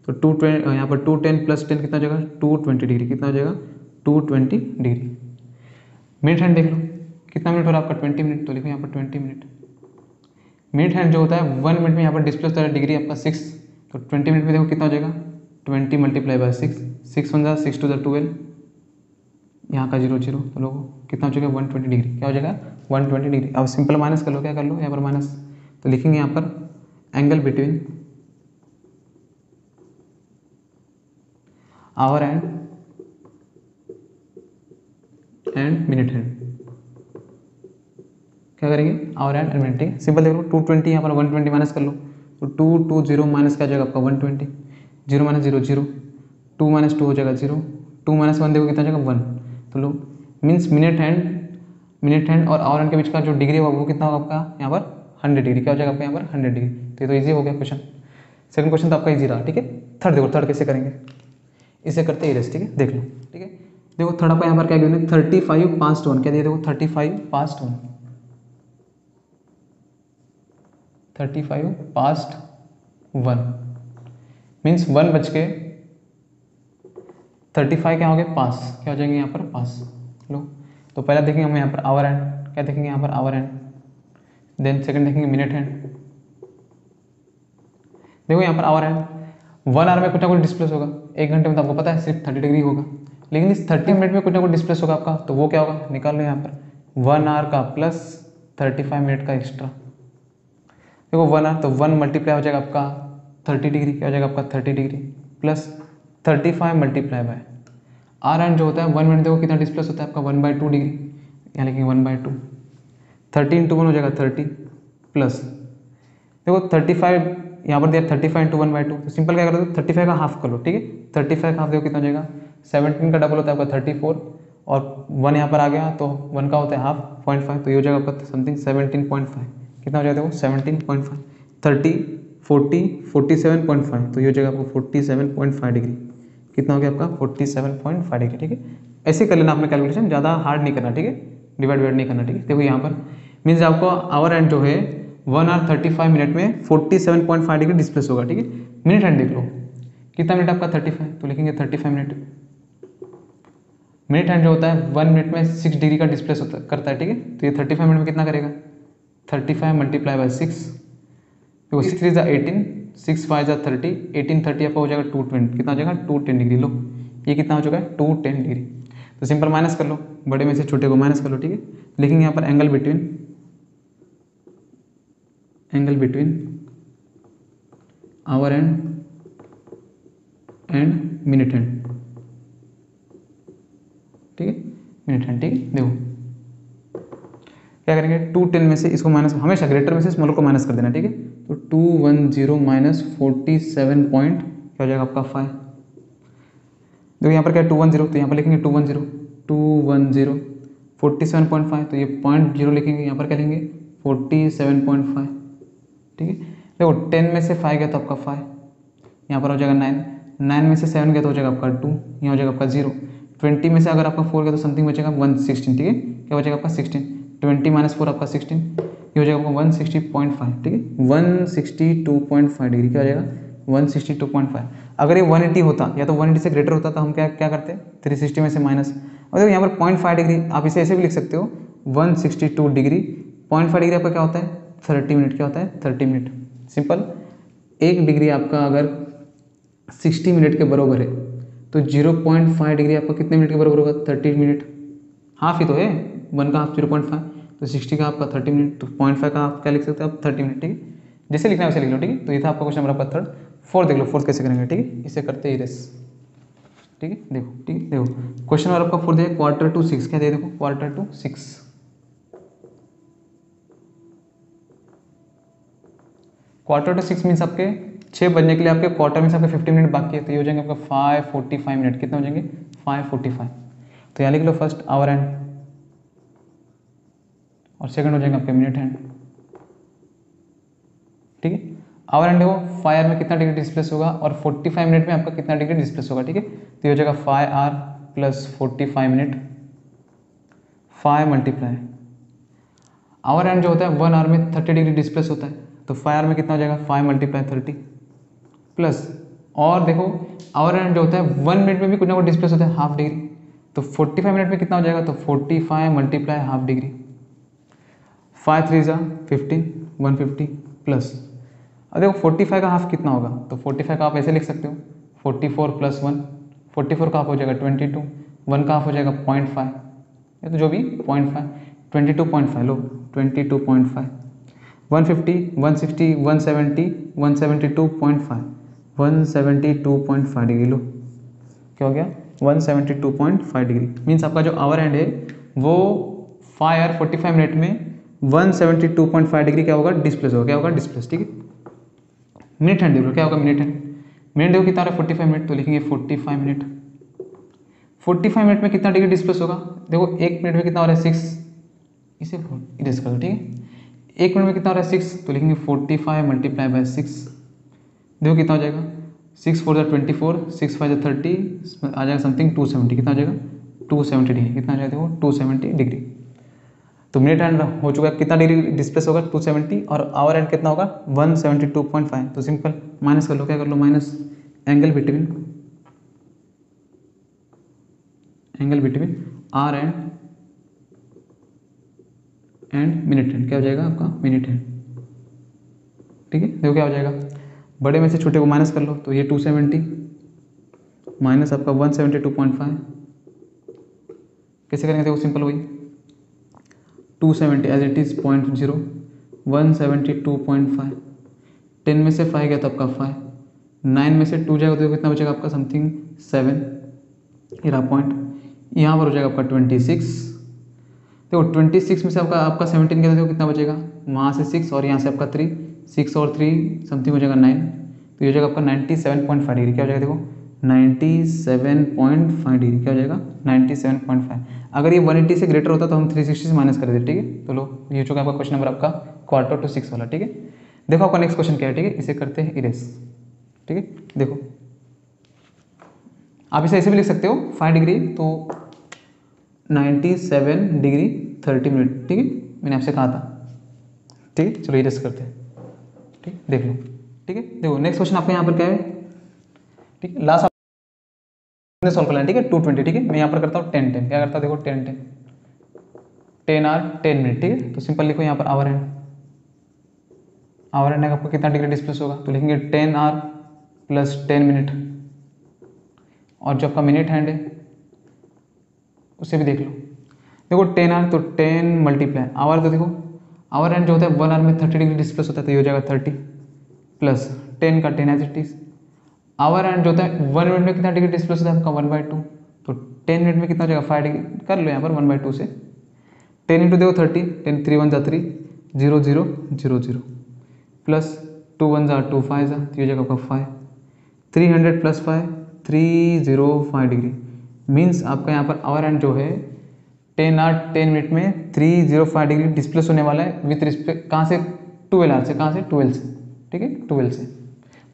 तो 220 यहाँ पर 210 प्लस 10 कितना हो जाएगा, 220 डिग्री, कितना हो जाएगा 220 डिग्री। मिनट हैंड देख लो कितना मिनट हो रहा है आपका, 20 मिनट, तो लिखो यहाँ पर 20 मिनट। मिनट हैंड जो होता है 1 मिनट में यहाँ पर डिस्प्ले होता है डिग्री आपका 6, तो 20 मिनट में देखो कितना हो जाएगा, 20 मल्टीप्लाई बाय 6, 6 1 6 2 12, यहाँ का 0 0, तो लोगों कितना हो जाएगा 120 डिग्री, क्या हो जाएगा 120 डिग्री। अब सिंपल माइनस कर लो, क्या कर लो यहाँ पर माइनस, तो लिखेंगे यहाँ पर angle between our and minute hand, क्या करेंगे आवर एंड मिनट, ठीक है। सिंपल देख लो 220 यहाँ पर 120 माइनस कर लो, तो 220 माइनस क्या हो जाएगा आपका 120, 0 माइनस 0 0, 2 माइनस 2 हो जाएगा 0, 2 माइनस 1 देखो कितना हो जाएगा 1, तो लो मीन्स मिनट हैंड और आवर हैंड के बीच का जो डिग्री होगा वो कितना होगा आपका यहाँ पर 100 डिग्री, क्या हो जाएगा आपका यहाँ पर 100 डिग्री। तो ये तो ईजी हो गया क्वेश्चन। सेकंड क्वेश्चन तो आपका ईजी रहा, ठीक है। थर्ड देखो, थर्ड कैसे करेंगे, इसे करते हैं इरेज, ठीक है, देख लो, ठीक है। देखो थर्ड आपका यहाँ पर क्या गिवन है, 35 पास्ट 1, क्या दिया देखो 35 पास्ट 1, 35 पास्ट 1 मीन्स 1 बज के 35 क्या हो गए पास, क्या हो जाएंगे यहाँ पर पास। लो तो पहला देखेंगे हम यहाँ पर आवर एंड, क्या देखेंगे यहाँ पर आवर एंड, देन सेकंड देखेंगे मिनट हैंड। देखो यहाँ पर आवर एंड 1 आवर में कुछ ना कुछ डिस्प्लेस होगा, 1 घंटे में तो आपको पता है सिर्फ 30 डिग्री होगा, लेकिन इस 30 मिनट में कुछ ना कुछ डिस्प्लेस होगा आपका, तो वो क्या होगा निकाल लो यहाँ पर 1 आवर का प्लस 35 मिनट का एक्स्ट्रा। देखो 1 आवर तो 1 मल्टीप्लाई हो जाएगा आपका 30 डिग्री, क्या हो जाएगा आपका 30 degree plus 35 multiply by hour hand जो होता है 1 मिनट देखो कितना डिस्प्लेस होता है आपका 1/2 डिग्री, यहाँ लिखेंगे 1/2, 30 इंटू 1 हो जाएगा 30 प्लस देखो 35 यहाँ पर दिया 35 इंटू 1/2, तो सिंपल क्या कर दो 35 का हाफ कर लो, ठीक है। 35 का हाफ देखो कितना हो जाएगा, 17 का डबल होता है आपका 34 और 1 यहाँ पर आ गया तो 1 का होता है हाफ 0.5, तो ये हो जाएगा आपका समथिंग 17.5, कितना हो जाएगा देखो 17.5, 30 40 47.5, तो ये हो जाएगा आपको 47.5 डिग्री, कितना हो गया आपका 47.5 डिग्री, ठीक है। ऐसे कर लेना आपने कैलकुलेशन, ज़्यादा हार्ड नहीं करना, ठीक है, डिवाइड नहीं करना, ठीक है। देखो यहाँ पर मीन्स आपको आवर एंड जो है 1 आवर 35 मिनट में 47.5 डिग्री डिस्प्लेस होगा, ठीक है। मिनट हैंड देख लो कितना मिनट आपका 35, तो लिखेंगे 35 मिनट। मिनट हैंड जो होता है 1 मिनट में 6 डिग्री का डिस्प्लेस होता करता है, ठीक है, तो ये 35 मिनट में कितना करेगा 35 मल्टीप्लाई बाय 6, देखो 6 3 18, 6 5 30, 18 30 आपका हो जाएगा 220, कितना हो जाएगा 210 डिग्री। लो ये कितना हो चुका है 210 डिग्री, तो सिंपल माइनस कर लो, बड़े में से छोटे को माइनस कर लो, ठीक है। लिखेंगे यहाँ पर angle between our and minute hand, ठीक है, मिनट हैंड, ठीक है। देखो क्या करेंगे 210 में से इसको माइनस, हमेशा ग्रेटर में से स्मॉलर को माइनस कर देना, ठीक है। तो 210 माइनस 47 पॉइंट क्या हो जाएगा आपका 5, देखो यहाँ पर क्या 210, तो यहाँ पर लिखेंगे 210 47.5, तो ये 0.0 लिखेंगे, यहाँ पर क्या लेंगे 47.5, ठीक है। देखो 10 में से 5 गया तो आपका 5, यहाँ पर हो जाएगा 9, 9 में से 7 गया तो हो जाएगा आपका 2, यहाँ हो जाएगा आपका 0, 20 में से अगर आपका 4 गया तो समथिंग बचेगा 116, ठीक है, क्या बचेगा आपका 16, 20 माइनस 4 आपका 16, ये हो जाएगा आपका 160.5, ठीक है, 162.5 डिग्री, क्या हो जाएगा 162.5। अगर ये 180 होता या तो 180 से ग्रेटर होता तो हम क्या करते 360 में से माइनस, और देखो यहाँ पर 0.5 डिग्री, आप इसे ऐसे भी लिख सकते हो 162 डिग्री, 0.5 डिग्री आपका क्या होता है 30 मिनट, क्या होता है 30 मिनट। सिंपल 1 डिग्री आपका अगर 60 मिनट के बराबर है तो 0.5 डिग्री आपका कितने मिनट के बराबर होगा 30 मिनट, हाफ ही तो है, 1 का हाफ 0.5, तो 60 का आपका 30 मिनट, तो 0.5 का आप क्या लिख सकते हो आप 30 मिनट, ठीक है। जैसे लिखना है वैसे लिख लो, ठीक है। तो ये था आपका क्वेश्चन नंबर 3। फोर्थ देख लो, फोर्थ कैसे करेंगे, ठीक है, इसे करते हैं रेस, ठीक है। देखो ठीक है, देखो क्वेश्चन नंबर आपका 4 है क्वार्टर टू 6, क्या दे देखो quarter to 6, quarter to 6 means आपके 6 बजने के लिए आपके क्वार्टर में से आपके 50 मिनट बाकी है, तो ये हो जाएंगे आपका 5:45 मिनट। कितने हो जाएंगे? 5:45। तो यहाँ लिख लो फर्स्ट आवर हैंड और सेकंड हो जाएंगे आपके मिनट हैंड। ठीक है, आवर हैंड देखो 5 आवर में कितना डिग्री डिस्प्लेस होगा और 45 मिनट में आपका कितना डिग्री डिस्प्लेस होगा। ठीक है, तो ये हो जाएगा 5 hour plus 45 minute, 5 multiply hour hand जो होता है 1 आवर में 30 डिग्री डिस्प्लेस होता है, तो 5 आवर में कितना हो जाएगा? 5 मल्टीप्लाई 30 प्लस, और देखो आवर हैंड जो होता है 1 मिनट में भी कुछ ना कुछ डिस्प्लेस होता है हाफ डिग्री, तो 45 मिनट में कितना हो जाएगा? तो 45 मल्टीप्लाई हाफ डिग्री, 5 3 15 150 प्लस, अब देखो 45 का हाफ कितना होगा? तो 45 का आप ऐसे लिख सकते हो 44 प्लस 1, 44 का हाफ हो जाएगा 22, 1 का हाफ हो जाएगा 0.5, ये तो जो भी 0.5, 22.5 लो 22.5, 150 160 170 172.5, 172.5 डिग्री लो, क्या हो गया? 172.5 डिग्री। मीन्स आपका जो आवर हैंड है वो 5 आवर 45 मिनट में 172.5 डिग्री क्या होगा? डिस्प्लेस होगा। क्या होगा? डिस्प्लेस। ठीक है, मिनट हैंड देखो क्या होगा? मिनट हैंड, मिनट देखो कितना हो रहा है? 45 मिनट, तो लिखेंगे 45 मिनट। 45 मिनट में कितना डिग्री डिस्प्लेस होगा? देखो 1 मिनट में कितना हो रहा है? 6, इसे इरेज कर दो। ठीक है, 1 मिनट में कितना हो रहा है? 6, तो लिखेंगे 45 मल्टीप्लाई बाय 6, देखो कितना हो जाएगा? 6 4 24, 6 5 30, आ जाएगा समथिंग 270। कितना हो जाएगा? 270 डिग्री। कितना आ जाएगा? देखो 270 डिग्री। तो मिनट हैंड हो चुका है, कितना डिग्री डिस्प्लेस होगा? 270, और आवर हैंड कितना होगा? 172.5। तो सिंपल माइनस कर लो, क्या कर लो? Minus angle between hour and minute hand, क्या हो जाएगा आपका? Minute hand. ठीक है, देखो क्या हो जाएगा? बड़े में से छोटे को माइनस कर लो, तो ये 270 माइनस आपका 172.5, कैसे करेंगे? देखो सिंपल वही 270 एज इट इज 0.0, 172.5, 10 में से 5 गया तो आपका 5, 9 में से 2 जाएगा तो कितना बचेगा आपका? समथिंग 7, ये रहा पॉइंट। यहाँ पर हो जाएगा आपका 26, देखो 26 में से आपका 17 गया तो कितना बचेगा? वहाँ से 6 और यहाँ से आपका 3, 6 और 3 समथिंग हो जाएगा 9, तो ये हो जाएगा आपका 97.5 डिग्री। क्या हो जाएगा? देखो 97.5 डिग्री, क्या हो जाएगा? 97.5। अगर ये 180 से ग्रेटर होता तो हम 360 से माइनस कर देते। ठीक है, तो लो ये हो चुका आपका क्वेश्चन नंबर आपका क्वार्टर टू 6 वाला। ठीक है, देखो आपका नेक्स्ट क्वेश्चन क्या है। ठीक है, इसे करते हैं इरेज। ठीक है, देखो आप इसे ऐसे भी लिख सकते हो 5 डिग्री तो 97 डिग्री 30 मिनट। ठीक है, मैंने आपसे कहा था। ठीक है, चलो इरेज करते हैं। ठीक, देख लो। ठीक है, देखो नेक्स्ट क्वेश्चन आपका यहाँ पर क्या है? ठीक है, लास्ट आपने सॉल्व करना है। ठीक है, 220। ठीक है, मैं यहाँ पर करता हूँ 10 10, क्या करता हूँ? देखो 10 10 10 आवर 10 मिनट। ठीक है, तो सिंपल लिखो यहाँ पर आवर हैंड आपको कितना डिग्री डिस्प्लेस होगा? तो लिखेंगे 10 आवर प्लस 10 मिनट, और जो आपका मिनट हैंड है उसे भी देख लो। देखो 10 आवर तो 10 मल्टीप्लाई आवर, तो देखो आवर हैंड जो होता है 1 आवर में 30 डिग्री डिस्प्लेस होता है, तो ये हो जाएगा 30 प्लस 10 का 10 as it is. Hour hand जो होता है 1 मिनट में कितना डिग्री डिस्प्लेस होता है आपका? 1/2, तो 10 मिनट में कितना हो जाएगा? 5 डिग्री। कर लो यहाँ पर 1/2 से 10 इंटू देखो 30, 10 3 1 3 0 0 0 0 प्लस 2 1 2 5 तो ये हो जाएगा आपका 5, 300 प्लस 5 305 डिग्री। मीन्स आपका यहाँ पर आवर हैंड जो है 10 आवर 10 मिनट में 305 डिग्री डिस्प्लेस होने वाला है विथ रिस्पेक्ट कहाँ से? 12 आवर से। कहाँ से? 12 से। ठीक है, 12 से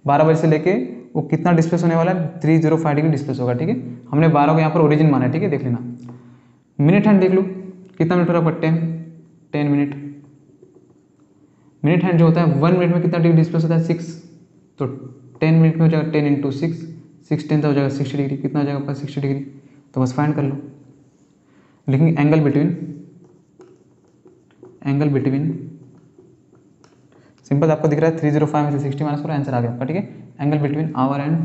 12 बजे से लेके वो कितना डिस्प्लेस होने वाला है? 305 डिग्री डिस्प्लेस होगा। ठीक है, हमने 12 को यहाँ पर ओरिजिन माना है। ठीक है, देख लेना। मिनट हैंड देख लो कितना मिनट हो रहा है? 10 मिनट। मिनट हैंड जो होता है 1 मिनट में कितना डिग्री डिस्प्लेस होता है? 6, तो 10 मिनट में हो जाएगा 10 इंटू 6, 6 10 हो जाएगा 60 डिग्री। कितना हो जाएगा आपका? 60 डिग्री। तो बस फाइंड कर लो, लिखेंगे एंगल बिटवीन सिंपल आपको दिख रहा है 305 में से 60 माइनस करो, आंसर आ गया आपका। ठीक है, angle between our and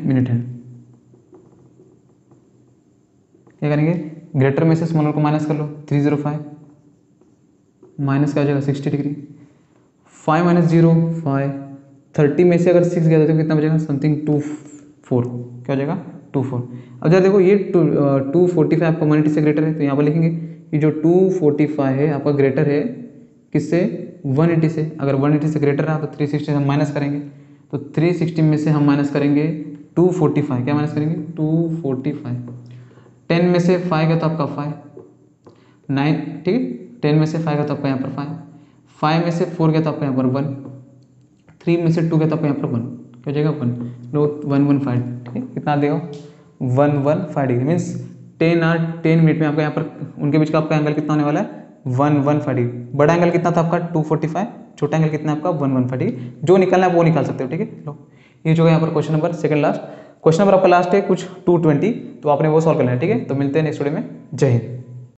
minute hand. क्या करेंगे? ग्रेटर में से स्मॉलर को माइनस कर लो, 305 माइनस क्या हो जाएगा? 60 डिग्री। 5 माइनस 0 5, 30 में से अगर 6 गया तो कितना बचेगा? समथिंग 24, क्या हो जाएगा? 24। अब जरा देखो ये 245 आपका 180 से ग्रेटर है, तो यहाँ पर लिखेंगे कि जो 245 है आपका ग्रेटर है किससे? 180 से, अगर 180 से ग्रेटर रहा तो 360 से हम माइनस करेंगे, तो 360 में से हम माइनस करेंगे 245, क्या माइनस करेंगे 245। 10 में से 5 गया तो आपका 5, 9, ठीक है, 10 में से 5 गया तो आपका यहाँ पर 5, 5 में से 4 गया तो आपका यहाँ पर 1, 3 में से 2 गया तो आपका यहाँ पर 1, क्या हो जाएगा 1, लो 115, ठीक है, कितना देगा 115 डिग्री, मीन्स 10 मिनट में आपका यहाँ पर उनके बीच का आपका एंगल कितना होने वाला है 115 डिग्री। बड़ा एंगल कितना था आपका 245, छोटा एंगल कितना है आपका 115 डिग्री। जो निकालना है वो निकाल सकते हो, ठीक है। लो ये जो है यहाँ पर question number second last, question number आपका लास्ट है कुछ 220, तो आपने वो सॉल्व करना है, ठीक है। तो मिलते हैं नेक्स्ट वीडियो में, जय हिंद।